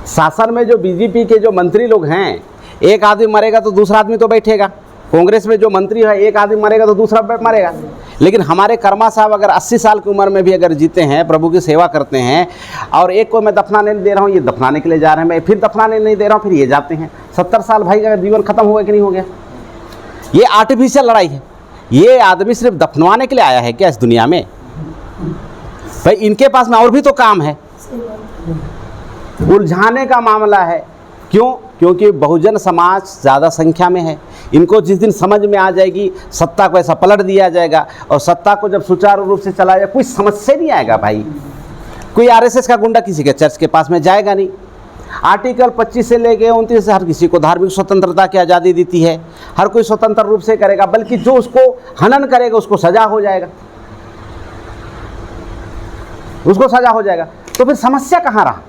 शासन में जो बीजेपी के जो मंत्री लोग हैं, एक आदमी मरेगा तो दूसरा आदमी तो बैठेगा। कांग्रेस में जो मंत्री है, एक आदमी मरेगा तो दूसरा मरेगा। लेकिन हमारे कर्मा साहब अगर 80 साल की उम्र में भी अगर जीते हैं, प्रभु की सेवा करते हैं, और एक को मैं दफनाने नहीं दे रहा हूँ, ये दफनाने के लिए जा रहे हैं, मैं फिर दफनाने नहीं दे रहा हूँ, फिर ये जाते हैं। 70 साल भाई का जीवन खत्म हो गया कि नहीं हो गया? ये आर्टिफिशियल लड़ाई है। ये आदमी सिर्फ दफनवाने के लिए आया है क्या इस दुनिया में? भाई इनके पास में और भी तो काम है। उलझाने का मामला है। क्यों? क्योंकि बहुजन समाज ज़्यादा संख्या में है। इनको जिस दिन समझ में आ जाएगी, सत्ता को ऐसा पलट दिया जाएगा, और सत्ता को जब सुचारू रूप से चलाया जाए, कोई समस्या नहीं आएगा भाई। कोई आरएसएस का गुंडा किसी के चर्च के पास में जाएगा नहीं। आर्टिकल 25 से लेके 29 से हर किसी को धार्मिक स्वतंत्रता की आज़ादी देती है। हर कोई स्वतंत्र रूप से करेगा, बल्कि जो उसको हनन करेगा उसको सजा हो जाएगा, उसको सजा हो जाएगा। तो फिर समस्या कहाँ रहा?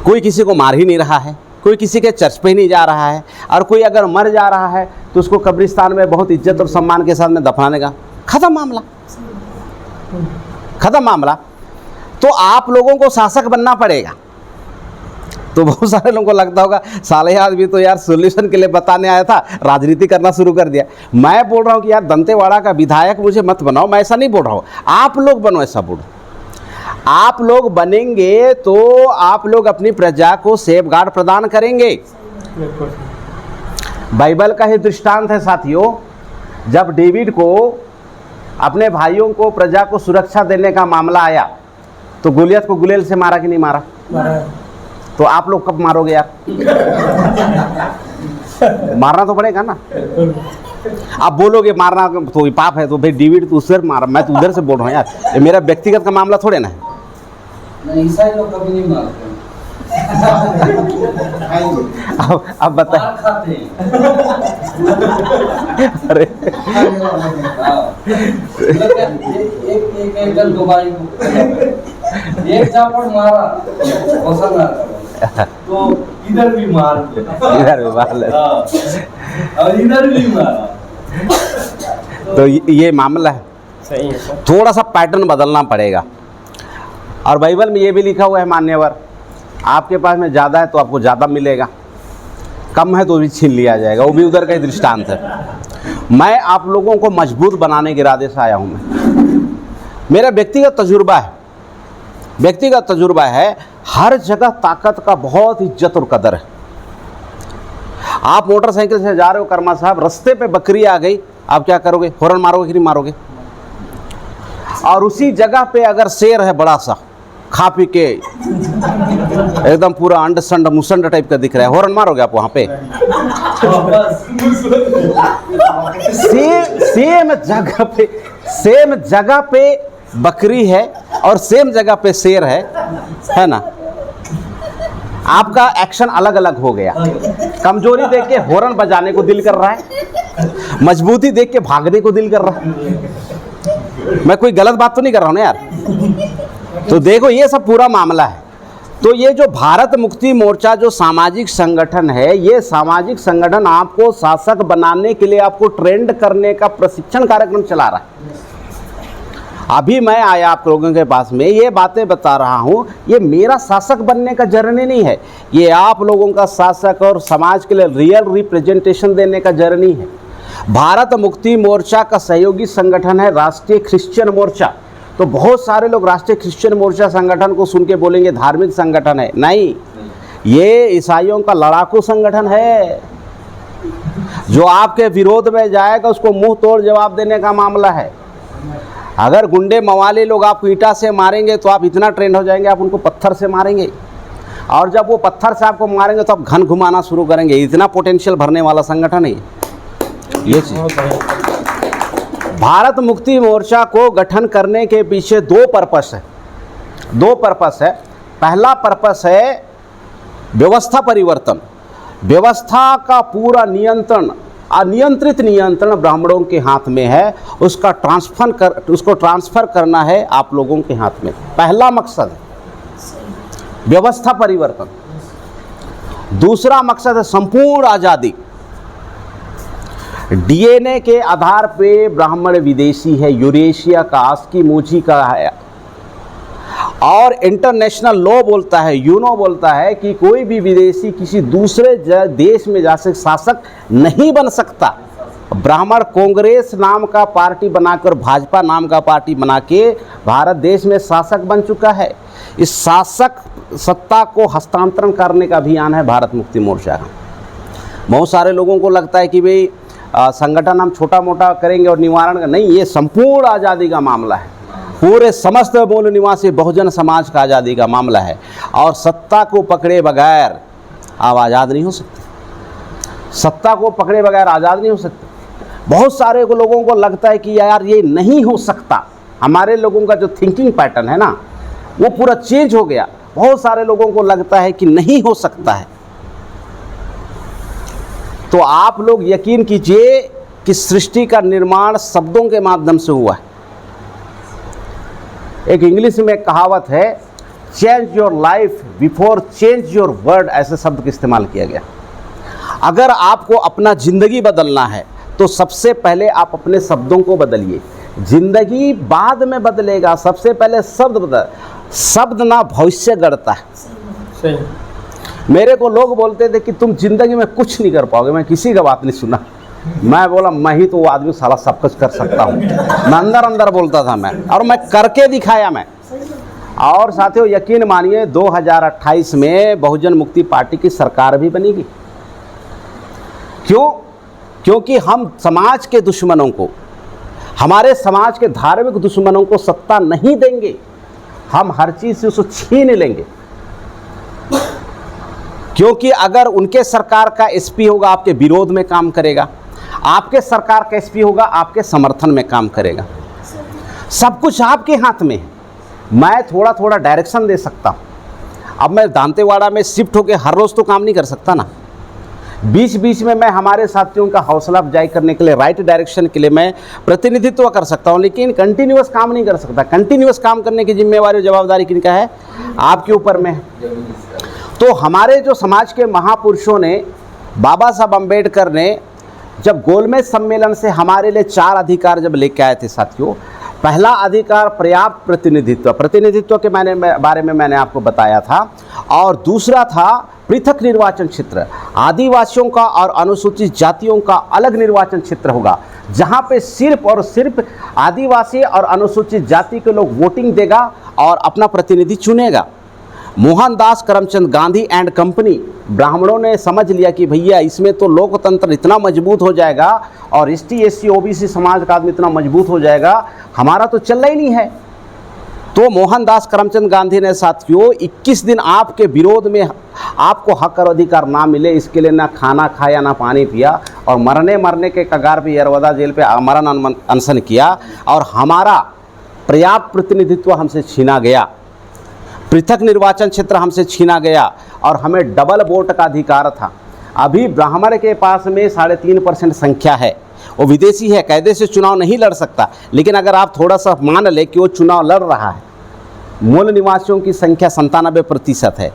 कोई किसी को मार ही नहीं रहा है, कोई किसी के चर्च पे ही नहीं जा रहा है, और कोई अगर मर जा रहा है तो उसको कब्रिस्तान में बहुत इज्जत और सम्मान के साथ में दफनाने का। खत्म मामला, खत्म मामला। तो आप लोगों को शासक बनना पड़ेगा। तो बहुत सारे लोगों को लगता होगा साले आदमी तो यार सोल्यूशन के लिए बताने आया था, राजनीति करना शुरू कर दिया। मैं बोल रहा हूँ कि यार दंतेवाड़ा का विधायक मुझे मत बनाओ, मैं ऐसा नहीं बोल रहा हूँ। आप लोग बनो ऐसा बोलो। आप लोग बनेंगे तो आप लोग अपनी प्रजा को सेफगार्ड प्रदान करेंगे। बाइबल का ही दृष्टांत है साथियों। जब डेविड को अपने भाइयों को, प्रजा को सुरक्षा देने का मामला आया तो गोलियत को गुलेल से मारा कि नहीं मारा? तो आप लोग कब मारोगे यार? मारना तो पड़ेगा ना। आप बोलोगे मारना तो पाप है, तो भाई डेविड तो उससे मारा, मैं तो उधर से बोल रहा हूँ यार। ये मेरा व्यक्तिगत का मामला थोड़े ना है। ईसाई लोग कभी नहीं मारते। अब बता। खाते हैं। अरे एक गल दुबाई को एक चापड़ मारा पसंद आता, तो इधर भी मार, इधर भी मार ले, और इधर भी मारा। तो ये मामला है। सही है सर। थोड़ा सा पैटर्न बदलना पड़ेगा। और बाइबल में ये भी लिखा हुआ है मान्यवर, आपके पास में ज़्यादा है तो आपको ज़्यादा मिलेगा, कम है तो भी छीन लिया जाएगा। वो भी उधर का ही दृष्टांत है। मैं आप लोगों को मजबूत बनाने के इरादे से आया हूँ। मेरा व्यक्तिगत तजुर्बा है, हर जगह ताकत का बहुत इज्जत और कदर है। आप मोटरसाइकिल से जा रहे हो कर्मा साहब, रास्ते पे बकरी आ गई, आप क्या करोगे? हॉर्न मारोगे कि नहीं मारोगे? और उसी जगह पे अगर शेर है बड़ा सा, खा पी के एकदम पूरा अंड संड मुसंड टाइप का दिख रहा है, हॉर्न मारोगे आप वहां पे? सेम जगह पे बकरी है और सेम जगह पे शेर है ना? आपका एक्शन अलग अलग हो गया। कमजोरी देख के हॉर्न बजाने को दिल कर रहा है, मजबूती देख के भागने को दिल कर रहा है। मैं कोई गलत बात तो नहीं कर रहा हूं ना यार। तो देखो ये सब पूरा मामला है। तो ये जो भारत मुक्ति मोर्चा जो सामाजिक संगठन है, ये सामाजिक संगठन आपको शासक बनाने के लिए आपको ट्रेंड करने का प्रशिक्षण कार्यक्रम चला रहा है। अभी मैं आया आप लोगों के पास में ये बातें बता रहा हूँ, ये मेरा शासक बनने का जर्नी नहीं है, ये आप लोगों का शासक और समाज के लिए रियल रिप्रेजेंटेशन देने का जर्नी है। भारत मुक्ति मोर्चा का सहयोगी संगठन है राष्ट्रीय क्रिश्चियन मोर्चा। तो बहुत सारे लोग राष्ट्रीय क्रिश्चियन मोर्चा संगठन को सुन के बोलेंगे धार्मिक संगठन है। नहीं, ये ईसाइयों का लड़ाकू संगठन है। जो आपके विरोध में जाएगा उसको मुंह तोड़ जवाब देने का मामला है। अगर गुंडे मवाली लोग आपको ईंटा से मारेंगे तो आप इतना ट्रेंड हो जाएंगे, आप उनको पत्थर से मारेंगे, और जब वो पत्थर से आपको मारेंगे तो आप घन घुमाना शुरू करेंगे। इतना पोटेंशियल भरने वाला संगठन है ये चीज़। भारत मुक्ति मोर्चा को गठन करने के पीछे दो पर्पस है। पहला पर्पस है व्यवस्था परिवर्तन। व्यवस्था का पूरा नियंत्रण, अनियंत्रित नियंत्रण ब्राह्मणों के हाथ में है, उसको ट्रांसफ़र करना है आप लोगों के हाथ में। पहला मकसद है व्यवस्था परिवर्तन। दूसरा मकसद है संपूर्ण आज़ादी। डीएनए के आधार पे ब्राह्मण विदेशी है, यूरेशिया का, आस्की मूची का है, और इंटरनेशनल लॉ बोलता है, यूनो बोलता है कि कोई भी विदेशी किसी दूसरे देश में जाकर शासक नहीं बन सकता। ब्राह्मण कांग्रेस नाम का पार्टी बनाकर, भाजपा नाम का पार्टी बना के भारत देश में शासक बन चुका है। इस शासक सत्ता को हस्तांतरण करने का अभियान है भारत मुक्ति मोर्चा का। बहुत सारे लोगों को लगता है कि भाई संगठन हम छोटा मोटा करेंगे और निवारण का नहीं, ये संपूर्ण आज़ादी का मामला है। पूरे समस्त मूल निवासी बहुजन समाज का आज़ादी का मामला है। और सत्ता को पकड़े बगैर आप आज़ाद नहीं हो सकते। सत्ता को पकड़े बगैर आज़ाद नहीं हो सकते। बहुत सारे लोगों को लगता है कि यार ये नहीं हो सकता। हमारे लोगों का जो थिंकिंग पैटर्न है ना, वो पूरा चेंज हो गया। बहुत सारे लोगों को लगता है कि नहीं हो सकता है। तो आप लोग यकीन कीजिए कि सृष्टि का निर्माण शब्दों के माध्यम से हुआ है। एक इंग्लिश में कहावत है, change your life before change your word, ऐसे शब्द का इस्तेमाल किया गया। अगर आपको अपना ज़िंदगी बदलना है तो सबसे पहले आप अपने शब्दों को बदलिए। जिंदगी बाद में बदलेगा, सबसे पहले शब्द बदल। शब्द ना भविष्य गढ़ता है। सही। मेरे को लोग बोलते थे कि तुम जिंदगी में कुछ नहीं कर पाओगे। मैं किसी का बात नहीं सुना। मैं बोला मैं ही तो वो आदमी साला सब कुछ कर सकता हूँ। मैं अंदर अंदर बोलता था मैं, और मैं करके दिखाया मैं। और साथियों यकीन मानिए 2028 में बहुजन मुक्ति पार्टी की सरकार भी बनेगी। क्यों? क्योंकि हम समाज के दुश्मनों को, हमारे समाज के धार्मिक दुश्मनों को सत्ता नहीं देंगे। हम हर चीज़ से उसको छीन लेंगे। क्योंकि अगर उनके सरकार का एसपी होगा आपके विरोध में काम करेगा, आपके सरकार का एसपी होगा आपके समर्थन में काम करेगा। सब कुछ आपके हाथ में है। मैं थोड़ा थोड़ा डायरेक्शन दे सकता हूँ। अब मैं दांतेवाड़ा में शिफ्ट होकर हर रोज़ तो काम नहीं कर सकता ना। बीच बीच में मैं हमारे साथियों का हौसला अफजाई करने के लिए, राइट डायरेक्शन के लिए मैं प्रतिनिधित्व कर सकता हूं, लेकिन कंटिन्यूअस काम नहीं कर सकता। कंटिन्यूअस काम करने की जिम्मेवारी और जवाबदारी किनका है? आपके ऊपर में है। तो हमारे जो समाज के महापुरुषों ने, बाबा साहब अम्बेडकर ने जब गोलमेज सम्मेलन से हमारे लिए 4 अधिकार जब लेके आए थे साथियों, पहला अधिकार पर्याप्त प्रतिनिधित्व, प्रतिनिधित्व के बारे में मैंने आपको बताया था। और दूसरा था पृथक निर्वाचन क्षेत्र। आदिवासियों का और अनुसूचित जातियों का अलग निर्वाचन क्षेत्र होगा, जहां पे सिर्फ और सिर्फ आदिवासी और अनुसूचित जाति के लोग वोटिंग देगा और अपना प्रतिनिधि चुनेगा। मोहनदास करमचंद गांधी एंड कंपनी, ब्राह्मणों ने समझ लिया कि भैया इसमें तो लोकतंत्र इतना मजबूत हो जाएगा और एसटी एससी ओबीसी समाज का आदमी इतना मजबूत हो जाएगा, हमारा तो चलना ही नहीं है। तो मोहनदास करमचंद गांधी ने साथियों 21 दिन आपके विरोध में आपको हक और अधिकार ना मिले, इसके लिए ना खाना खाया ना पानी पिया, और मरने के कगार पे यरवदा जेल पे मरण अनशन किया, और हमारा पर्याप्त प्रतिनिधित्व हमसे छीना गया, पृथक निर्वाचन क्षेत्र हमसे छीना गया, और हमें डबल वोट का अधिकार था। अभी ब्राह्मण के पास में 3.5% संख्या है, वो विदेशी है, कायदे से चुनाव नहीं लड़ सकता। लेकिन अगर आप थोड़ा सा मान लें कि वो चुनाव लड़ रहा है, मूल निवासियों की संख्या 97% है।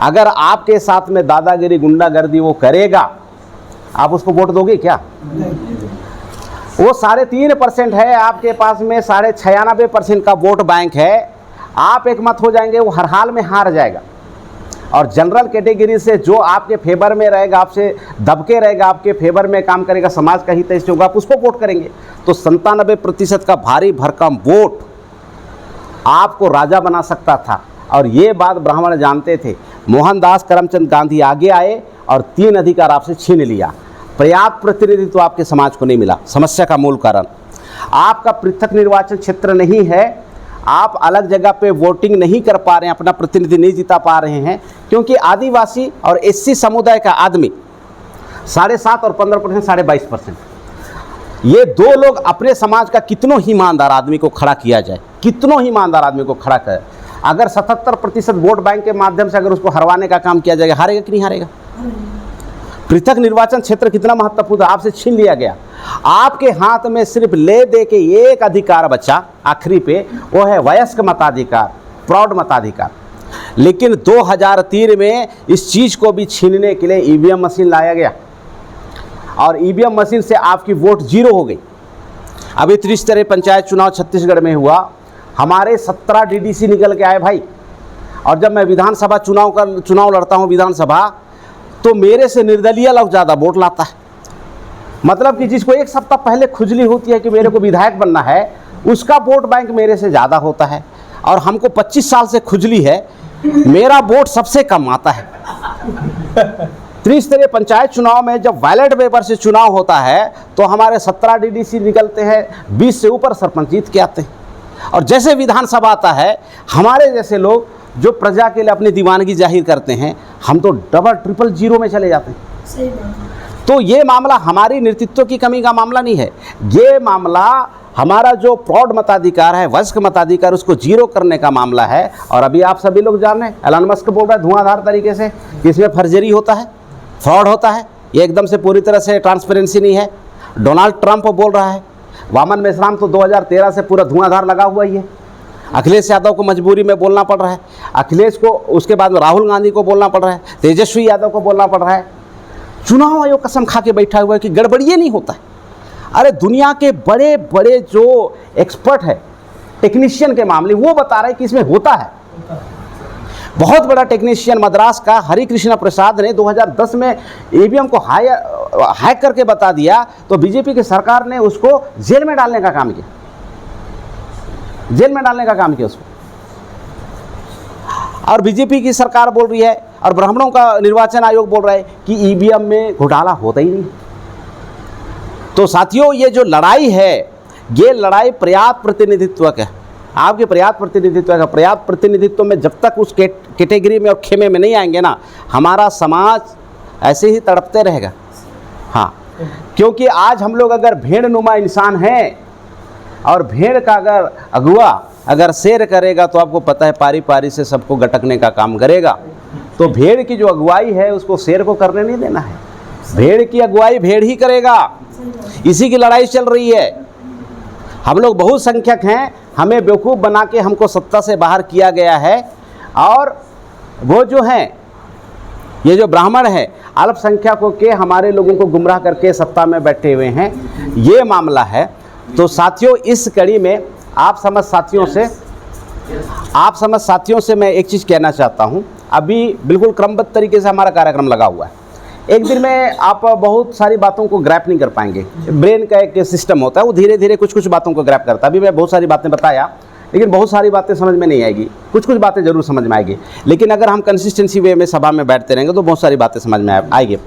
अगर आपके साथ में दादागिरी गुंडागर्दी वो करेगा, आप उसको वोट दोगे क्या? वो 3.5% है, आपके पास में 96% का वोट बैंक है। आप एक मत हो जाएंगे, वो हर हाल में हार जाएगा। और जनरल कैटेगरी से जो आपके फेवर में रहेगा, आपसे दबके रहेगा, आपके फेवर में काम करेगा, समाज का हित होगा, आप उसको वोट करेंगे। तो 97% का भारी भरकम वोट आपको राजा बना सकता था, और ये बात ब्राह्मण जानते थे। मोहनदास करमचंद गांधी आगे आए और 3 अधिकार आपसे छीन लिया। पर्याप्त प्रतिनिधित्व आपके समाज को नहीं मिला। समस्या का मूल कारण आपका पृथक निर्वाचन क्षेत्र नहीं है। आप अलग जगह पे वोटिंग नहीं कर पा रहे हैं, अपना प्रतिनिधि नहीं जिता पा रहे हैं, क्योंकि आदिवासी और एससी समुदाय का आदमी 7.5 और 15%, 22%, ये 2 लोग अपने समाज का कितनों ही ईमानदार आदमी को खड़ा किया जाए, कितनों ही ईमानदार आदमी को खड़ा करे, अगर 77% वोट बैंक के माध्यम से अगर उसको हरवाने का काम किया जाएगा, हारेगा कि नहीं हारेगा? पृथक निर्वाचन क्षेत्र कितना महत्वपूर्ण है, आपसे छीन लिया गया। आपके हाथ में सिर्फ ले दे के एक अधिकार बचा आखिरी पे, वो है वयस्क मताधिकार, प्रौढ़ मताधिकार। लेकिन 2003 में इस चीज़ को भी छीनने के लिए ईवीएम मशीन लाया गया, और ईवीएम मशीन से आपकी वोट 0 हो गई। अभी त्रिस्तरीय पंचायत चुनाव छत्तीसगढ़ में हुआ, हमारे 17 डीडीसी निकल के आए भाई। और जब मैं विधानसभा चुनाव लड़ता हूँ विधानसभा, तो मेरे से निर्दलीय लोग ज़्यादा वोट लाता है। मतलब कि जिसको एक सप्ताह पहले खुजली होती है कि मेरे को विधायक बनना है, उसका वोट बैंक मेरे से ज़्यादा होता है। और हमको 25 साल से खुजली है, मेरा वोट सबसे कम आता है। त्रिस्तरीय पंचायत चुनाव में जब बैलेट पेपर से चुनाव होता है तो हमारे 17 डीडीसी निकलते हैं, 20 से ऊपर सरपंच जीत के आते हैं। और जैसे विधानसभा आता है, हमारे जैसे लोग जो प्रजा के लिए अपनी दीवानगी जाहिर करते हैं, हम तो डबल ट्रिपल जीरो में चले जाते हैं। सही बात है। तो ये मामला हमारी नेतृत्व की कमी का मामला नहीं है, ये मामला हमारा जो प्रौढ़ मताधिकार है, वयस्क मताधिकार, उसको जीरो करने का मामला है। और अभी आप सभी लोग जान रहे हैं, एलन मस्क बोल रहा है धुआंधार तरीके से कि इसमें फर्जरी होता है, फ्रॉड होता है, ये एकदम से पूरी तरह से ट्रांसपेरेंसी नहीं है। डोनाल्ड ट्रंप बोल रहा है, वामन मेश्राम तो 2013 से पूरा धुआंधार लगा हुआ ही है। अखिलेश यादव को मजबूरी में बोलना पड़ रहा है, अखिलेश को, उसके बाद में राहुल गांधी को बोलना पड़ रहा है, तेजस्वी यादव को बोलना पड़ रहा है। चुनाव आयोग कसम खा के बैठा हुआ है कि गड़बड़िए नहीं होता है। अरे दुनिया के बड़े बड़े जो एक्सपर्ट है टेक्नीशियन के मामले, वो बता रहे हैं कि इसमें होता है। बहुत बड़ा टेक्नीशियन मद्रास का हरिकृष्ण प्रसाद ने 2010 में ईवीएम को हैक करके बता दिया, तो बीजेपी की सरकार ने उसको जेल में डालने का काम किया, जेल में डालने का काम किया उसको। और बीजेपी की सरकार बोल रही है और ब्राह्मणों का निर्वाचन आयोग बोल रहा है कि ईवीएम में घोटाला होता ही नहीं। तो साथियों, ये जो लड़ाई है, ये लड़ाई पर्याप्त प्रतिनिधित्व का, आपके पर्याप्त प्रतिनिधित्व का, पर्याप्त प्रतिनिधित्व में जब तक उस कैटेगरी में और खेमे में नहीं आएंगे ना, हमारा समाज ऐसे ही तड़पते रहेगा। हाँ, क्योंकि आज हम लोग अगर भेड़ नुमा इंसान हैं और भेड़ का अगर अगुआ अगर शेर करेगा तो आपको पता है पारी पारी से सबको गटकने का काम करेगा। तो भेड़ की जो अगुवाई है उसको शेर को करने नहीं देना है, भेड़ की अगुवाई भेड़ ही करेगा। इसी की लड़ाई चल रही है। हम लोग बहुसंख्यक हैं, हमें बेवकूफ़ बना के हमको सत्ता से बाहर किया गया है। और वो जो हैं, ये जो ब्राह्मण हैं, अल्पसंख्यकों के हमारे लोगों को गुमराह करके सत्ता में बैठे हुए हैं, ये मामला है। तो साथियों, इस कड़ी में आप समझ साथियों से मैं एक चीज़ कहना चाहता हूँ। अभी बिल्कुल क्रमबद्ध तरीके से हमारा कार्यक्रम लगा हुआ है। एक दिन में आप बहुत सारी बातों को ग्रैप नहीं कर पाएंगे। ब्रेन का एक सिस्टम होता है, वो धीरे धीरे कुछ कुछ बातों को ग्रैप करता है। अभी मैं बहुत सारी बातें बताया, लेकिन बहुत सारी बातें समझ में नहीं आएगी, कुछ कुछ बातें ज़रूर समझ में आएगी। लेकिन अगर हम कंसिस्टेंसी वे में सभा में बैठते रहेंगे तो बहुत सारी बातें समझ में आएगी।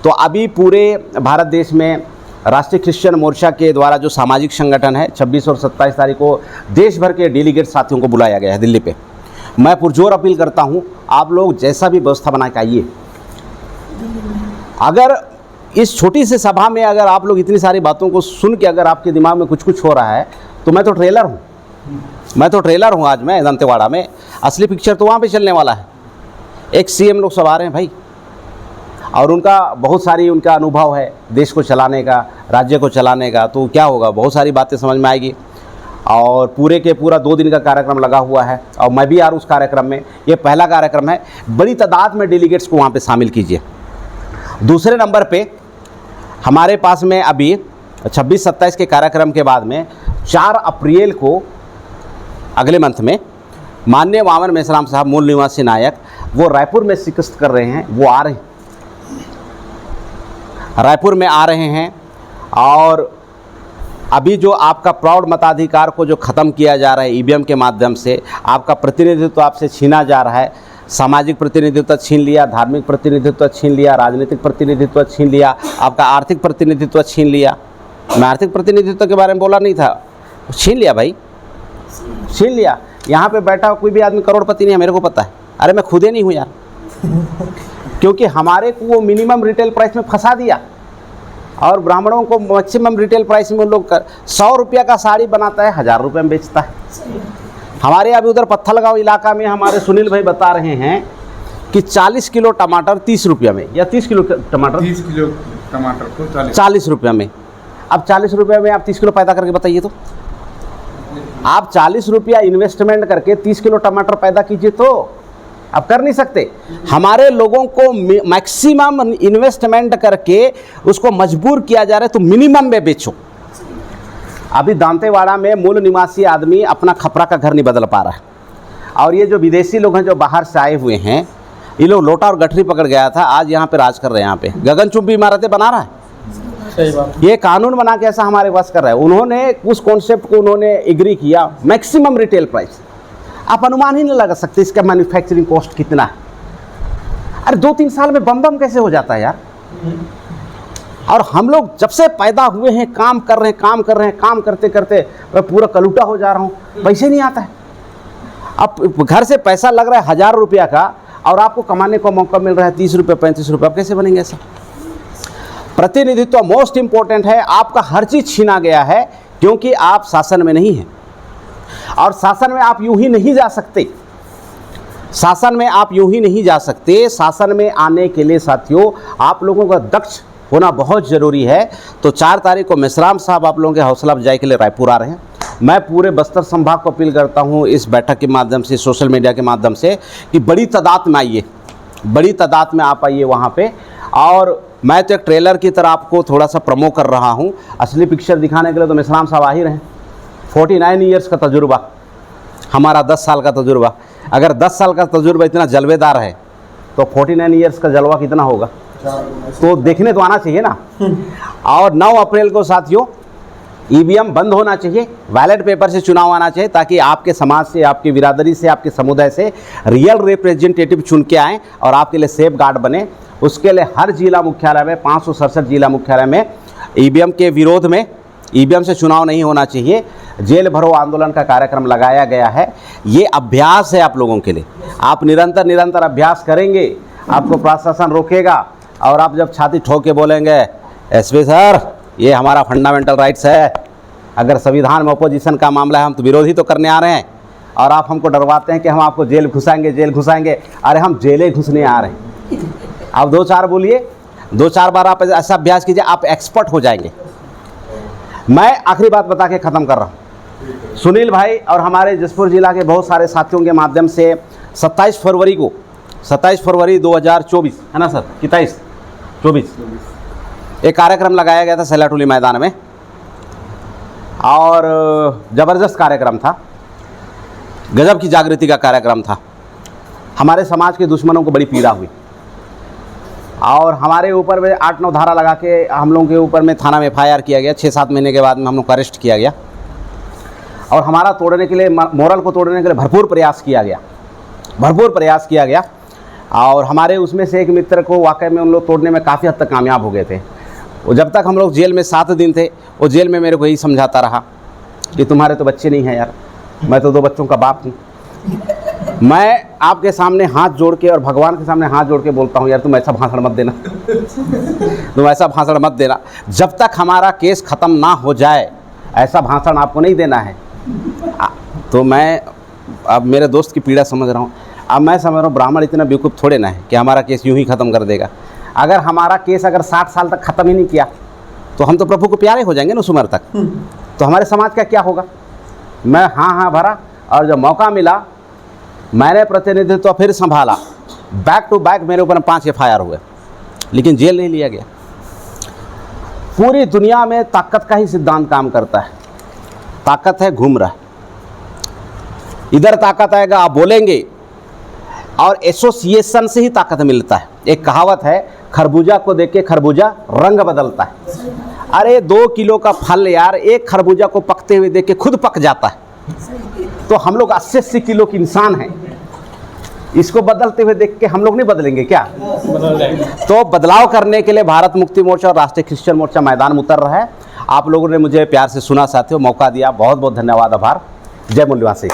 तो अभी पूरे भारत देश में राष्ट्रीय क्रिश्चियन मोर्चा के द्वारा जो सामाजिक संगठन है, 26 और 27 तारीख को देश भर के डेलीगेट साथियों को बुलाया गया है दिल्ली पे। मैं पुरजोर अपील करता हूँ, आप लोग जैसा भी व्यवस्था बना के आइए। अगर इस छोटी सी सभा में अगर आप लोग इतनी सारी बातों को सुन के अगर आपके दिमाग में कुछ कुछ हो रहा है, तो मैं तो ट्रेलर हूँ। आज मैं दंतेवाड़ा में, असली पिक्चर तो वहाँ पे चलने वाला है। एक सीएम लोग सब आ रहे हैं भाई, और उनका बहुत सारी उनका अनुभव है देश को चलाने का, राज्य को चलाने का। तो क्या होगा, बहुत सारी बातें समझ में आएगी। और पूरे के पूरा 2 दिन का कार्यक्रम लगा हुआ है और मैं भी आ रहा हूँ उस कार्यक्रम में। ये पहला कार्यक्रम है, बड़ी तादाद में डेलीगेट्स को वहाँ पे शामिल कीजिए। दूसरे नंबर पे हमारे पास में अभी 26-27 के कार्यक्रम के बाद में 4 अप्रैल को अगले मंथ में माननीय वामन मेश्राम साहब, मूल निवासी नायक, वो रायपुर में शिकस्त कर रहे हैं। वो आ रहे हैं, रायपुर में आ रहे हैं। और अभी जो आपका प्रौढ़ मताधिकार को जो ख़त्म किया जा रहा है ईवीएम के माध्यम से, आपका प्रतिनिधित्व आपसे छीना जा रहा है। सामाजिक प्रतिनिधित्व छीन लिया, धार्मिक प्रतिनिधित्व छीन लिया, राजनीतिक प्रतिनिधित्व छीन लिया, आपका आर्थिक प्रतिनिधित्व छीन लिया। मैं आर्थिक प्रतिनिधित्व के बारे में बोला नहीं था, छीन लिया भाई, छीन लिया। यहाँ पे बैठा कोई भी आदमी करोड़पति नहीं है, मेरे को पता है। अरे मैं खुदे नहीं हूँ यार, क्योंकि हमारे को वो मिनिमम रिटेल प्राइस में फंसा दिया और ब्राह्मणों को मैक्सिमम रिटेल प्राइस में लोग 100 रुपया का साड़ी बनाता है, 1000 रुपये में बेचता है। हमारे अभी उधर पत्थलगांव इलाका में हमारे सुनील भाई बता रहे हैं कि 40 किलो टमाटर 30 रुपये में, या 30 किलो टमाटर 30 किलो टमाटर को 40 रुपये में। अब 40 रुपये में आप 30 किलो पैदा करके बताइए, तो आप 40 रुपया इन्वेस्टमेंट करके 30 किलो टमाटर पैदा कीजिए, तो आप कर नहीं सकते। हमारे लोगों को मैक्सिमम इन्वेस्टमेंट करके उसको मजबूर किया जा रहा है, तो मिनिमम में बेचो। अभी दांतेवाड़ा में मूल निवासी आदमी अपना खपरा का घर नहीं बदल पा रहा है, और ये जो विदेशी लोग हैं जो बाहर से आए हुए हैं, ये लोग लोटा और गठरी पकड़ गया था, आज यहाँ पे राज कर रहे हैं। यहाँ पे गगनचुंबी इमारतें बना रहा है। सही बात। ये कानून बना के ऐसा हमारे पास कर रहा है। उन्होंने उस कॉन्सेप्ट को उन्होंने एग्री किया, मैक्सिमम रिटेल प्राइस। आप अनुमान ही नहीं लगा सकते इसका मैन्युफैक्चरिंग कॉस्ट कितना है। अरे 2-3 साल में बम कैसे हो जाता है यार। और हम लोग जब से पैदा हुए हैं काम कर रहे हैं, काम करते करते मैं पूरा कलूटा हो जा रहा हूँ, पैसे नहीं आता है। अब घर से पैसा लग रहा है 1000 रुपया का और आपको कमाने का मौका मिल रहा है 30 रुपये 35 रुपये, आप कैसे बनेंगे ऐसा। प्रतिनिधित्व मोस्ट इंपॉर्टेंट है। आपका हर चीज़ छीना गया है क्योंकि आप शासन में नहीं हैं, और शासन में आप यूं ही नहीं जा सकते। शासन में आप यूं ही नहीं जा सकते। शासन में आने के लिए साथियों आप लोगों का दक्ष होना बहुत ज़रूरी है। तो 4 तारीख को मेश्राम साहब आप लोगों के हौसला अफजाई के लिए रायपुर आ रहे हैं। मैं पूरे बस्तर संभाग को अपील करता हूं इस बैठक के माध्यम से, सोशल मीडिया के माध्यम से, कि बड़ी तादाद में आइए, बड़ी तादाद में आप आइए वहां पे। और मैं तो एक ट्रेलर की तरह आपको थोड़ा सा प्रमो कर रहा हूं। असली पिक्चर दिखाने के लिए तो मेश्राम साहब आ ही रहे। 49 ईयर्स का तजुर्बा, हमारा 10 साल का तजुर्बा। अगर 10 साल का तजुर्बा इतना जलवेदार है तो 49 ईयर्स का जलवा कितना होगा, तो देखने तो आना चाहिए ना। और 9 अप्रैल को साथियों ईवीएम बंद होना चाहिए, बैलेट पेपर से चुनाव आना चाहिए, ताकि आपके समाज से, आपकी बिरादरी से, आपके समुदाय से रियल रिप्रेजेंटेटिव चुन के आएँ और आपके लिए सेफ गार्ड बने। उसके लिए हर जिला मुख्यालय में, 567 जिला मुख्यालय में ईवीएम के विरोध में, ईवीएम से चुनाव नहीं होना चाहिए, जेल भरो आंदोलन का कार्यक्रम लगाया गया है। ये अभ्यास है आप लोगों के लिए। आप निरंतर अभ्यास करेंगे, आपको प्रशासन रोकेगा और आप जब छाती ठोक के बोलेंगे एसपी सर ये हमारा फंडामेंटल राइट्स है, अगर संविधान में अपोजिशन का मामला है हम तो विरोधी तो करने आ रहे हैं, और आप हमको डरवाते हैं कि हम आपको जेल घुसाएंगे। अरे हम जेलें घुसने आ रहे हैं। आप 2-4 बोलिए, 2-4 बार आप ऐसा अभ्यास कीजिए, आप एक्सपर्ट हो जाएंगे। मैं आखिरी बात बता के ख़त्म कर रहा हूँ। सुनील भाई और हमारे जसपुर जिला के बहुत सारे साथियों के माध्यम से 27 फरवरी 2024 है ना सर, 24 एक कार्यक्रम लगाया गया था सैलाटोली मैदान में, और ज़बरदस्त कार्यक्रम था, गजब की जागृति का कार्यक्रम था। हमारे समाज के दुश्मनों को बड़ी पीड़ा हुई और हमारे ऊपर में 8-9 धारा लगा के हम लोगों के ऊपर में थाना में FIR किया गया। 6-7 महीने के बाद में हम लोग को अरेस्ट किया गया और हमारा तोड़ने के लिए, मोरल को तोड़ने के लिए भरपूर प्रयास किया गया। और हमारे उसमें से एक मित्र को वाकई में उन लोग तोड़ने में काफ़ी हद तक कामयाब हो गए थे। वो जब तक हम लोग जेल में 7 दिन थे, वो जेल में मेरे को यही समझाता रहा कि तुम्हारे तो बच्चे नहीं हैं यार, मैं तो 2 बच्चों का बाप हूँ। मैं आपके सामने हाथ जोड़ के और भगवान के सामने हाथ जोड़ के बोलता हूँ यार तुम ऐसा भाषण मत देना, जब तक हमारा केस ख़त्म ना हो जाए ऐसा भाषण आपको नहीं देना है। तो मैं अब मेरे दोस्त की पीड़ा समझ रहा हूँ। अब मैं समझ रहा हूँ ब्राह्मण इतना बेवकूफ़ थोड़े ना है कि हमारा केस यूं ही ख़त्म कर देगा। अगर हमारा केस अगर 60 साल तक ख़त्म ही नहीं किया तो हम तो प्रभु को प्यारे हो जाएंगे ना उस उम्र तक। तो हमारे समाज का क्या होगा। मैं हाँ भरा, और जब मौका मिला मैंने प्रतिनिधित्व फिर संभाला। बैक टू बैक मेरे ऊपर 5 FIR हुए, लेकिन जेल नहीं लिया गया। पूरी दुनिया में ताकत का ही सिद्धांत काम करता है। ताकत है घूम रहा है, इधर ताकत आएगा आप बोलेंगे, और एसोसिएशन से ही ताकत मिलता है। एक कहावत है, खरबूजा को देख के खरबूजा रंग बदलता है। अरे 2 किलो का फल यार, एक खरबूजा को पकते हुए देख के खुद पक जाता है। तो हम लोग 80-80 किलो के इंसान हैं, इसको बदलते हुए देख के हम लोग नहीं बदलेंगे क्या? तो बदलाव करने के लिए भारत मुक्ति मोर्चा और राष्ट्रीय क्रिश्चियन मोर्चा मैदान में उतर रहा है। आप लोगों ने मुझे प्यार से सुना साथियों, मौका दिया, बहुत बहुत धन्यवाद, आभार। जय मूल्यवासी।